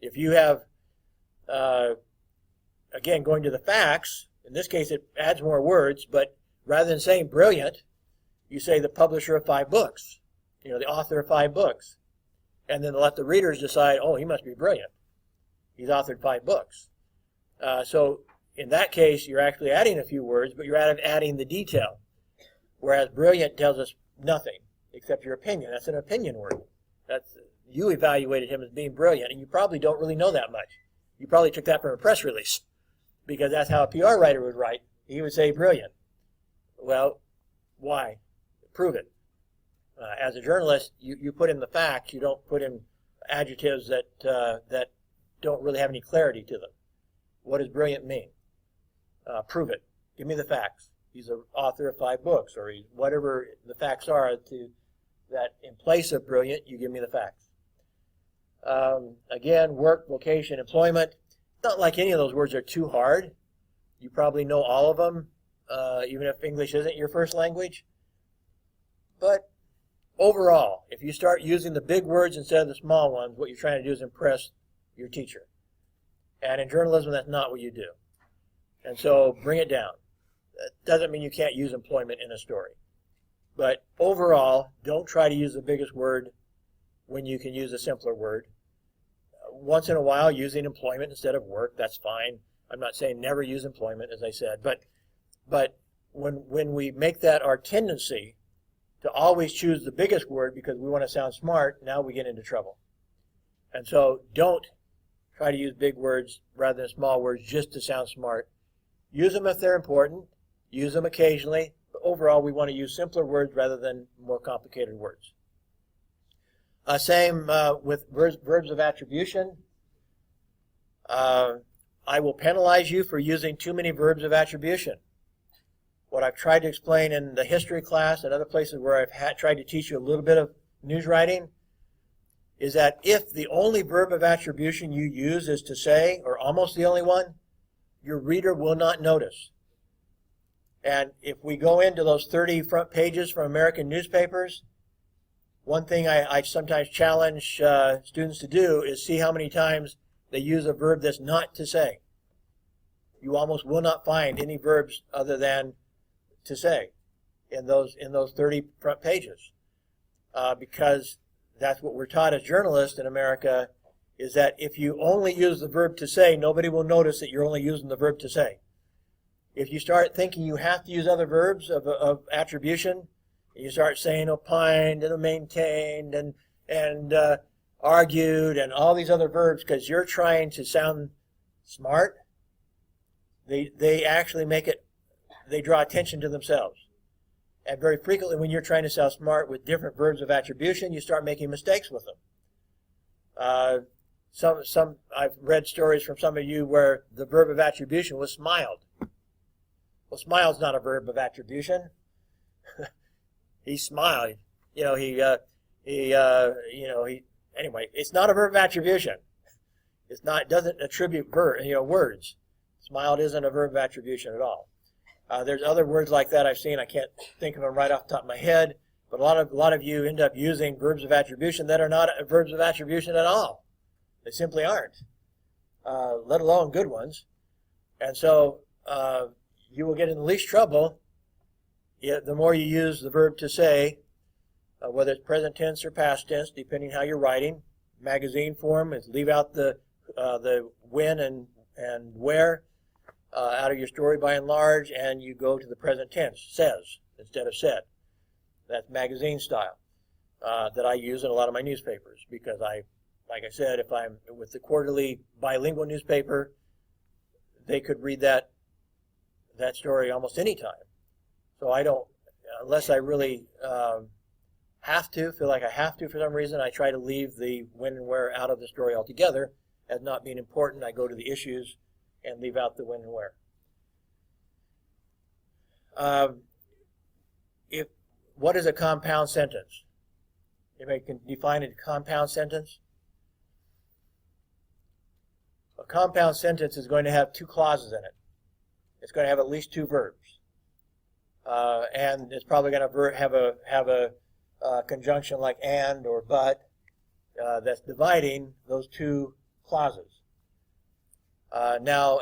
If you have, again, going to the facts, in this case it adds more words, but rather than saying brilliant, you say the publisher of 5 books, the author of 5 books. And then let the readers decide, oh, he must be brilliant. He's authored 5 books. So in that case, you're actually adding a few words, but you're adding the detail. Whereas brilliant tells us nothing except your opinion. That's an opinion word. You evaluated him as being brilliant, and you probably don't really know that much. You probably took that from a press release, because that's how a PR writer would write. He would say brilliant. Well, why? Prove it. As a journalist, you put in the facts. You don't put in adjectives that don't really have any clarity to them. What does brilliant mean? Prove it. Give me the facts. He's an author of 5 books, or whatever the facts are. That in place of brilliant, you give me the facts. Again, work, vocation, employment. It's not like any of those words are too hard. You probably know all of them, even if English isn't your first language. But overall, if you start using the big words instead of the small ones, what you're trying to do is impress your teacher. And in journalism, that's not what you do. And so bring it down. That doesn't mean you can't use employment in a story. But overall, don't try to use the biggest word when you can use a simpler word. Once in a while, using employment instead of work, that's fine. I'm not saying never use employment, as I said. But when we make that our tendency to always choose the biggest word because we want to sound smart, now we get into trouble. And so don't try to use big words rather than small words just to sound smart. Use them if they're important. Use them occasionally. But overall, we want to use simpler words rather than more complicated words. Same with verbs of attribution. I will penalize you for using too many verbs of attribution. What I've tried to explain in the history class and other places where I've tried to teach you a little bit of news writing is that if the only verb of attribution you use is to say, or almost the only one, your reader will not notice. And if we go into those 30 front pages from American newspapers, one thing I sometimes challenge students to do is see how many times they use a verb that's not to say. You almost will not find any verbs other than to say in those 30 front pages, because that's what we're taught as journalists in America, is that if you only use the verb to say, nobody will notice that you're only using the verb to say. If you start thinking you have to use other verbs of attribution, you start saying opined and maintained and argued and all these other verbs because you're trying to sound smart, they actually they draw attention to themselves. And very frequently when you're trying to sound smart with different verbs of attribution, you start making mistakes with them. I've read stories from some of you where the verb of attribution was smiled. Well, smile's not a verb of attribution. He smiled. Anyway, it's not a verb of attribution. It doesn't attribute words. Smiled isn't a verb of attribution at all. There's other words like that I've seen. I can't think of them right off the top of my head, but a lot of you end up using verbs of attribution that are not verbs of attribution at all. They simply aren't, let alone good ones. And so you will get in the least trouble the more you use the verb to say, whether it's present tense or past tense, depending how you're writing. Magazine form is leave out the when and where out of your story by and large, and you go to the present tense, says, instead of said. That's magazine style that I use in a lot of my newspapers because like I said, if I'm with the quarterly bilingual newspaper, they could read that story almost any time. So I don't, unless I really feel like I have to for some reason, I try to leave the when and where out of the story altogether as not being important. I go to the issues and leave out the when and where. What is a compound sentence? Anybody can define a compound sentence? A compound sentence is going to have two clauses in it. It's going to have at least two verbs. And it's probably going to have a conjunction like and or but that's dividing those two clauses. Now,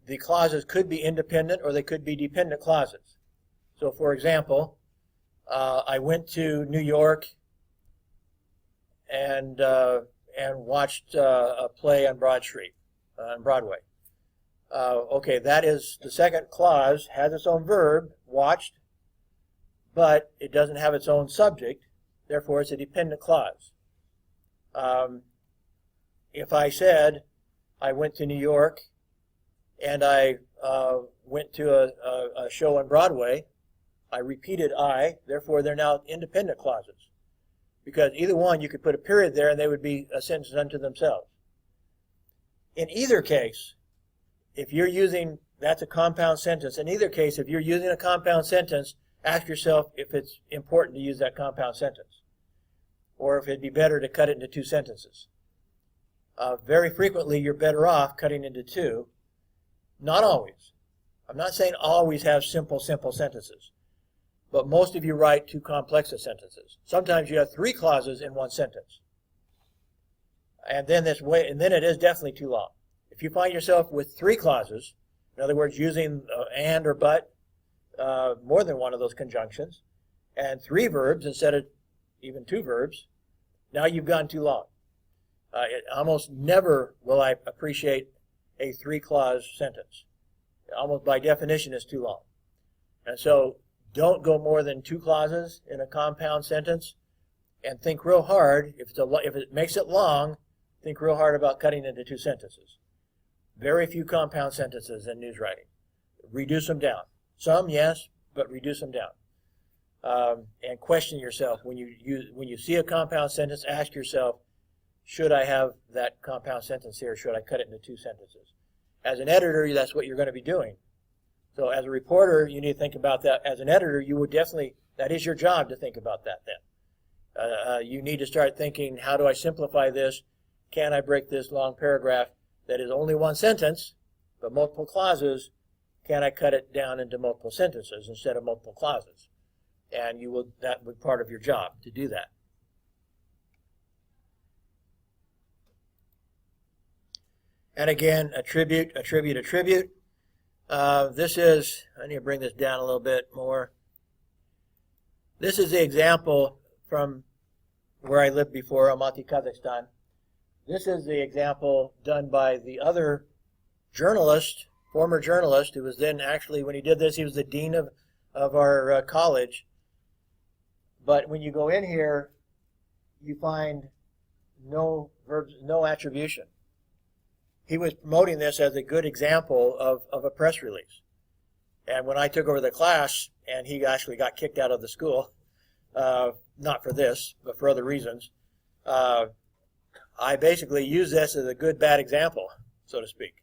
the clauses could be independent or they could be dependent clauses. So, for example, I went to New York and watched a play on Broadway. Okay, that is the second clause, has its own verb, watched, but it doesn't have its own subject, therefore it's a dependent clause. If I said, I went to New York and I went to a show on Broadway, I repeated I, therefore they're now independent clauses. Because either one, you could put a period there and they would be a sentence unto themselves. In either case, if you're using, that's a compound sentence. In either case, if you're using a compound sentence, ask yourself if it's important to use that compound sentence. Or if it'd be better to cut it into two sentences. Very frequently, you're better off cutting into two. Not always. I'm not saying always have simple sentences. But most of you write too complex of sentences. Sometimes you have three clauses in one sentence. And then it is definitely too long. If you find yourself with three clauses, in other words, using and or but, more than one of those conjunctions, and three verbs instead of even two verbs, now you've gone too long. Almost never will I appreciate a three-clause sentence. Almost by definition is too long. And so don't go more than two clauses in a compound sentence, and think real hard. If it makes it long, think real hard about cutting into two sentences. Very few compound sentences in news writing. Reduce them down. Some, yes, but reduce them down. And question yourself when you see a compound sentence. Ask yourself, should I have that compound sentence here? Or should I cut it into two sentences? As an editor, that's what you're going to be doing. So as a reporter, you need to think about that. As an editor, you would definitely, that is your job to think about that then. You need to start thinking, how do I simplify this? Can I break this long paragraph that is only one sentence, but multiple clauses? Can I cut it down into multiple sentences instead of multiple clauses? And that would be part of your job to do that. And again, attribute. This is, I need to bring this down a little bit more. This is the example from where I lived before, Almaty, Kazakhstan. This is the example done by the other journalist, former journalist, who was then actually, when he did this, he was the dean of our college. But when you go in here, you find no verbs, no attribution. He was promoting this as a good example of a press release. And when I took over the class, and he actually got kicked out of the school, not for this, but for other reasons, I basically use this as a good bad example, so to speak.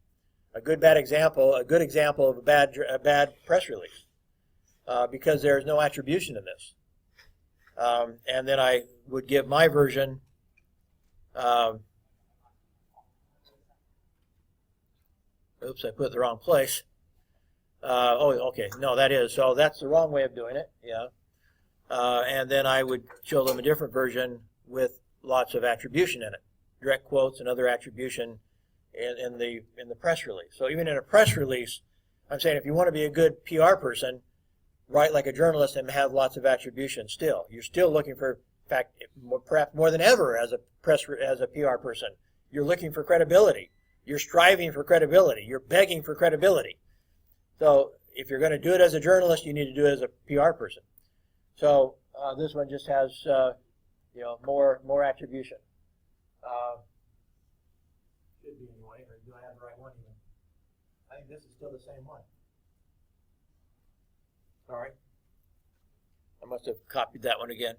A good example of a bad press release, because there is no attribution in this. And then I would give my version. Oops, I put it in the wrong place. Okay, no, so that's the wrong way of doing it, yeah. And then I would show them a different version with lots of attribution in it. Direct quotes and other attribution in the press release. So even in a press release, I'm saying if you want to be a good PR person, write like a journalist and have lots of attribution still. You're still looking for, in fact, perhaps more than ever as a PR person, you're looking for credibility. You're striving for credibility. You're begging for credibility. So if you're going to do it as a journalist, you need to do it as a PR person. So this one just has more attribution. Should be anyway, or do I have the right one even? I think this is still the same one. Sorry. I must have copied that one again.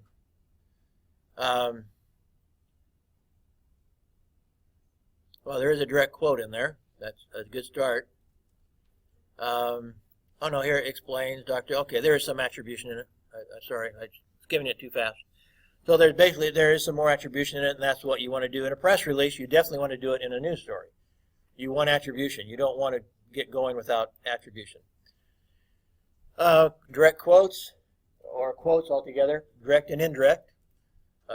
Well, there is a direct quote in there. That's a good start. Oh no, here it explains, Dr. Okay, there is some attribution in it. Sorry, I was giving it too fast. So there is some more attribution in it, and that's what you want to do in a press release. You definitely want to do it in a news story. You want attribution. You don't want to get going without attribution. Direct quotes, or quotes altogether, direct and indirect.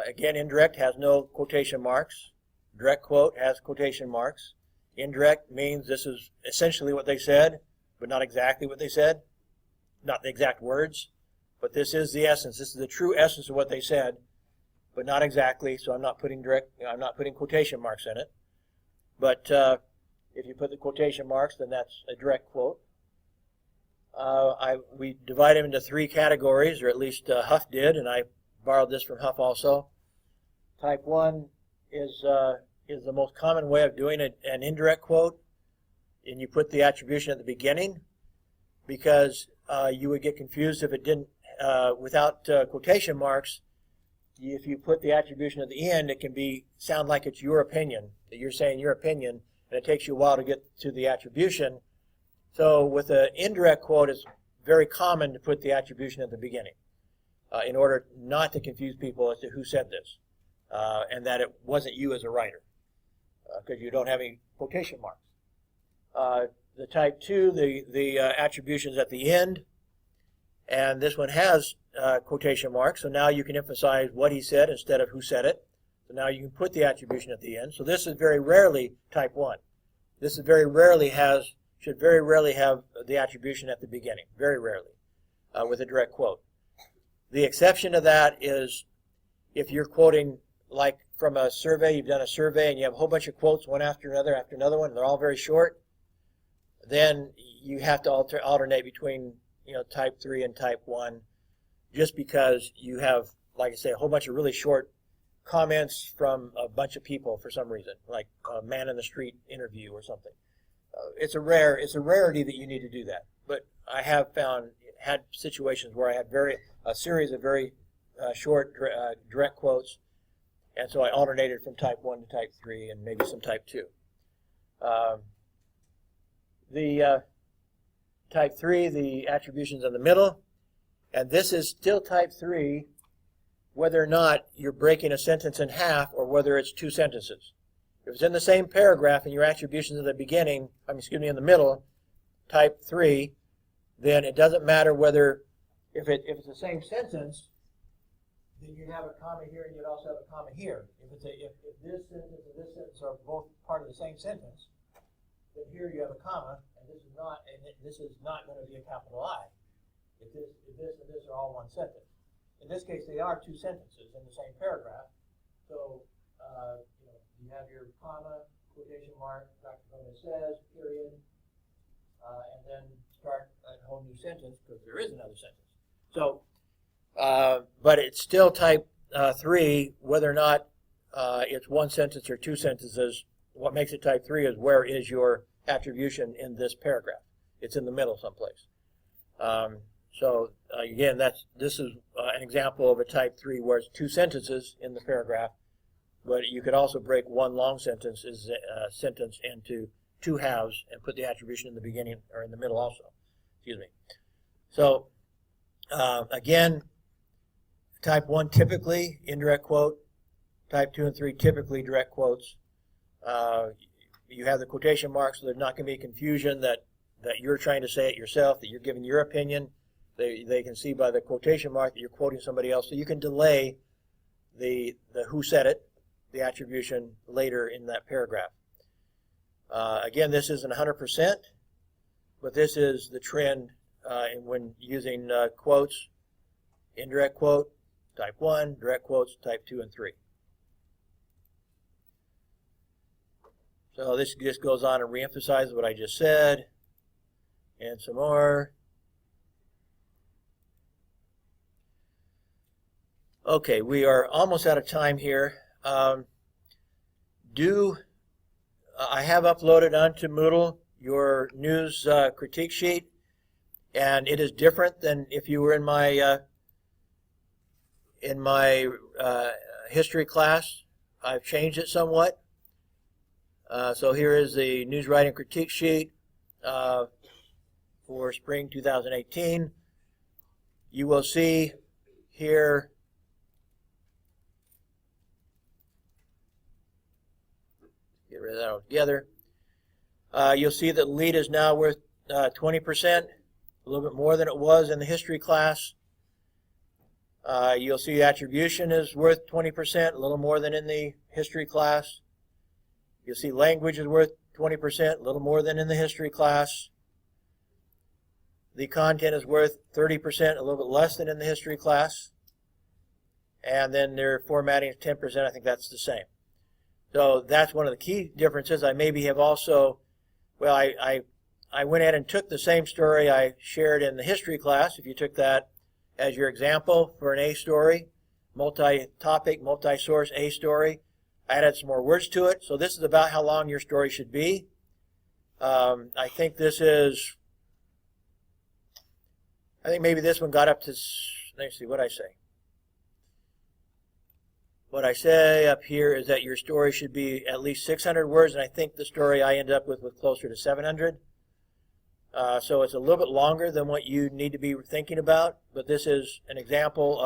Again, indirect has no quotation marks. Direct quote has quotation marks. Indirect means this is essentially what they said, but not exactly what they said. Not the exact words, but this is the essence. This is the true essence of what they said, but not exactly. So I'm not putting quotation marks in it. But if you put the quotation marks, then that's a direct quote. We divide them into three categories, or at least Huff did, and I borrowed this from Huff also. Type 1 is the most common way of doing an indirect quote, and you put the attribution at the beginning, because you would get confused if it didn't, without quotation marks. If you put the attribution at the end, it can sound like it's your opinion, that you're saying your opinion, and it takes you a while to get to the attribution. So with an indirect quote, it's very common to put the attribution at the beginning in order not to confuse people as to who said this, and that it wasn't you as a writer, because you don't have any quotation marks. The type 2, the attribution is at the end, and this one has quotation marks, so now you can emphasize what he said instead of who said it. So now you can put the attribution at the end. So this is very rarely type 1. This is should very rarely have the attribution at the beginning, very rarely, with a direct quote. The exception to that is if you're quoting like from a survey, you've done a survey and you have a whole bunch of quotes one after another one, and they're all very short, then you have to alternate between type 3 and type 1, just because you have, like I say, a whole bunch of really short comments from a bunch of people for some reason, like a man in the street interview or something. It's a rarity that you need to do that. But I have had situations where I had a series of very short direct quotes, and so I alternated from type 1 to type 3 and maybe some type 2. The type 3, the attribution's in the middle, and this is still type 3 whether or not you're breaking a sentence in half or whether it's two sentences. If it's in the same paragraph and your attribution's in the beginning, in the middle, type 3, then it doesn't matter whether, if it's the same sentence, then you'd have a comma here and you'd also have a comma here. If this sentence and this sentence are both part of the same sentence, then here you have a comma, and this is not going to be a capital I. If this and this are all one sentence. In this case, they are two sentences in the same paragraph. So you have your comma, quotation mark, Dr. Gomez says, period, and then start a whole new sentence because there is another sentence. So, but it's still type 3, whether or not it's one sentence or two sentences. What makes it type 3 is where is your attribution in this paragraph. It's in the middle someplace. So again, this is an example of a type 3 where it's two sentences in the paragraph, but you could also break one long sentence into two halves and put the attribution in the beginning or in the middle also. Excuse me. So again, type 1 typically indirect quote, type 2 and 3 typically direct quotes. You have the quotation marks, so there's not going to be confusion that you're trying to say it yourself, that you're giving your opinion. They can see by the quotation mark that you're quoting somebody else, so you can delay the who said it, the attribution, later in that paragraph. Again, this isn't 100%, but this is the trend when using quotes. Indirect quote, type 1, direct quotes, type 2 and 3. So this just goes on and reemphasizes what I just said, and some more. Okay, we are almost out of time here. I have uploaded onto Moodle your news critique sheet, And it is different than if you were in my history class. I've changed it somewhat. So here is the news writing critique sheet for spring 2018. You will see here get rid of that altogether. You'll see that lead is now worth 20%, a little bit more than it was in the history class. You'll see attribution is worth 20%, a little more than in the history class. You'll see language is worth 20%, a little more than in the history class. The content is worth 30%, a little bit less than in the history class. And then their formatting is 10%. I think that's the same. So that's one of the key differences. I maybe have also, well, I went ahead and took the same story I shared in the history class. If you took that as your example for an A story, multi-topic, multi-source A story, I added some more words to it. So this is about how long your story should be. I think maybe this one got up to, let me see what I say. What I say up here is that your story should be at least 600 words, and I think the story I ended up with was closer to 700. So it's a little bit longer than what you need to be thinking about, but this is an example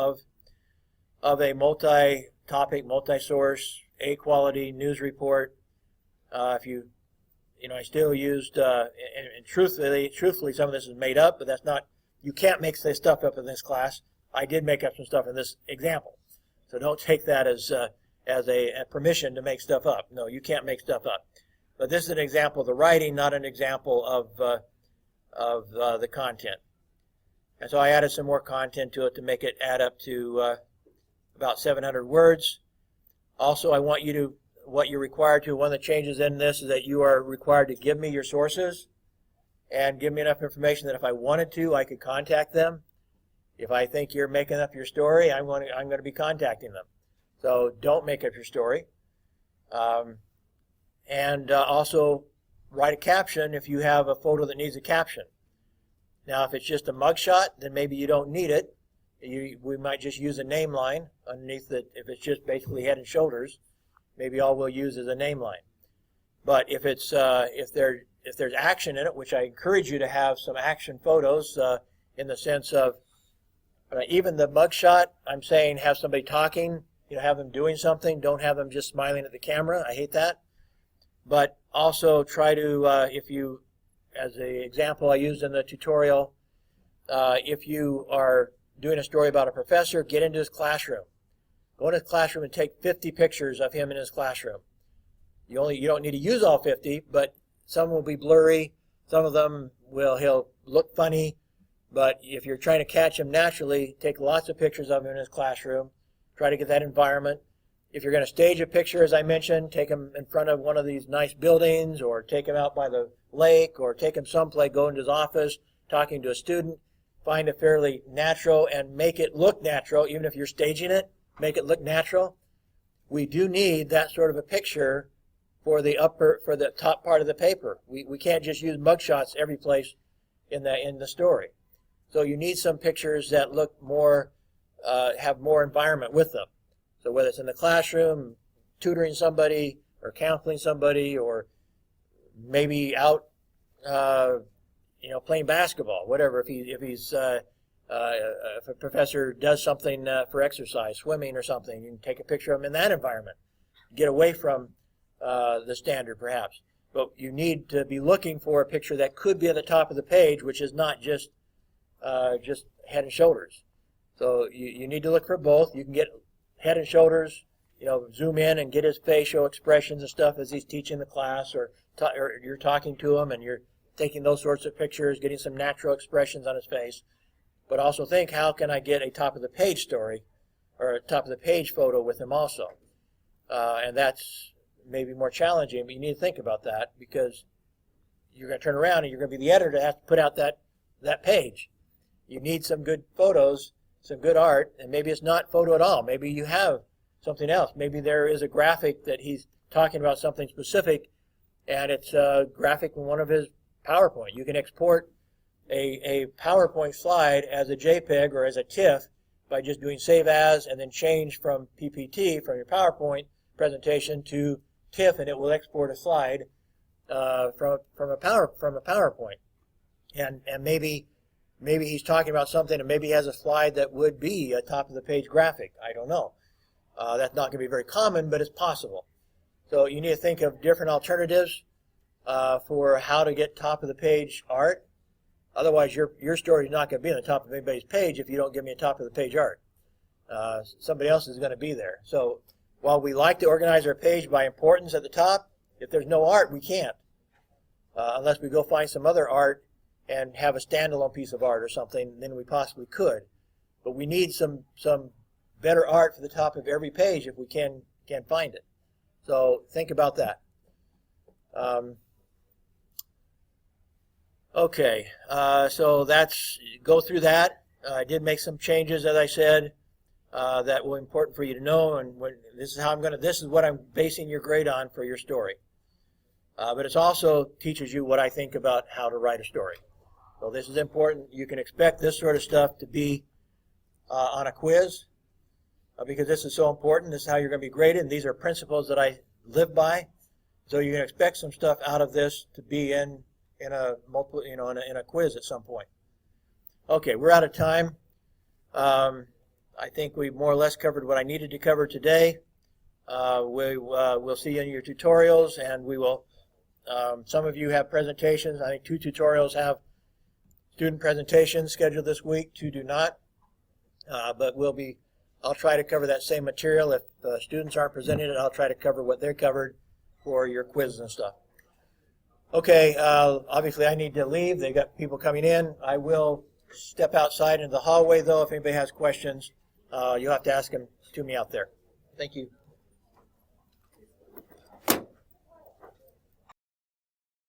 of a multi-topic, multi-source, A-quality news report. I still used, and truthfully, some of this is made up, but that's not, you can't make this stuff up in this class. I did make up some stuff in this example. So don't take that as a permission to make stuff up. No, you can't make stuff up. But this is an example of the writing, not an example of the content. And so I added some more content to it to make it add up to about 700 words. Also, I want you to, what you're required to, one of the changes in this is that you are required to give me your sources and give me enough information that if I wanted to, I could contact them. If I think you're making up your story, I'm going to be contacting them. So don't make up your story. And also write a caption if you have a photo that needs a caption. Now, if it's just a mugshot, then maybe you don't need it. We might just use a name line underneath it. If it's just basically head and shoulders, maybe all we'll use is a name line. But if it's if there's action in it, which I encourage you to have some action photos in the sense of even the mugshot, I'm saying have somebody talking, have them doing something. Don't have them just smiling at the camera. I hate that. But also try to, if you, as an example I used in the tutorial, if you are doing a story about a professor, get into his classroom. Go into his classroom and take 50 pictures of him in his classroom. You don't need to use all 50, but some will be blurry. Some of them he'll look funny. But if you're trying to catch him naturally, take lots of pictures of him in his classroom. Try to get that environment. If you're going to stage a picture, as I mentioned, take him in front of one of these nice buildings, or take him out by the lake, or take him someplace, go into his office, talking to a student. Find a fairly natural and make it look natural, even if you're staging it. Make it look natural. We do need that sort of a picture for the top part of the paper. We can't just use mugshots every place in the story. So you need some pictures that look more, have more environment with them. So whether it's in the classroom, tutoring somebody, or counseling somebody, or maybe out, playing basketball, whatever. If a professor does something for exercise, swimming or something, you can take a picture of him in that environment. Get away from the standard, perhaps. But you need to be looking for a picture that could be at the top of the page, which is not just head and shoulders. So you need to look for both. You can get head and shoulders, zoom in and get his facial expressions and stuff as he's teaching the class, or you're talking to him and you're taking those sorts of pictures, getting some natural expressions on his face. But also think, how can I get a top of the page story or a top of the page photo with him also? And that's maybe more challenging, but you need to think about that, because you're going to turn around and you're going to be the editor to have to put out that page. You need some good photos, some good art, and maybe it's not photo at all. Maybe you have something else. Maybe there is a graphic that he's talking about something specific, and it's a graphic in one of his PowerPoint. You can export a PowerPoint slide as a JPEG or as a TIFF by just doing Save As and then change from PPT, from your PowerPoint presentation, to TIFF, and it will export a slide from a PowerPoint. And maybe he's talking about something, and maybe he has a slide that would be a top-of-the-page graphic. I don't know. That's not going to be very common, but it's possible. So you need to think of different alternatives for how to get top-of-the-page art. Otherwise, your story is not going to be on the top of anybody's page if you don't give me a top-of-the-page art. Somebody else is going to be there. So while we like to organize our page by importance at the top, if there's no art, we can't. Unless we go find some other art and have a standalone piece of art or something, then we possibly could. But we need some better art for the top of every page if we can find it. So think about that. Okay, so go through that. I did make some changes, as I said, that were important for you to know, and this is what I'm basing your grade on for your story. But it also teaches you what I think about how to write a story. So this is important. You can expect this sort of stuff to be on a quiz because this is so important. This is how you're going to be graded, and these are principles that I live by. So you can expect some stuff out of this to be in a quiz at some point. Okay, we're out of time. I think we more or less covered what I needed to cover today. We'll see you in your tutorials, and we will. Some of you have presentations. I think 2 tutorials have student presentations scheduled this week. 2 do not. But I'll try to cover that same material. If students aren't presenting it, I'll try to cover what they're covered for your quizzes and stuff. Okay, obviously I need to leave. They've got people coming in. I will step outside into the hallway, though. If anybody has questions, you'll have to ask them to me out there. Thank you.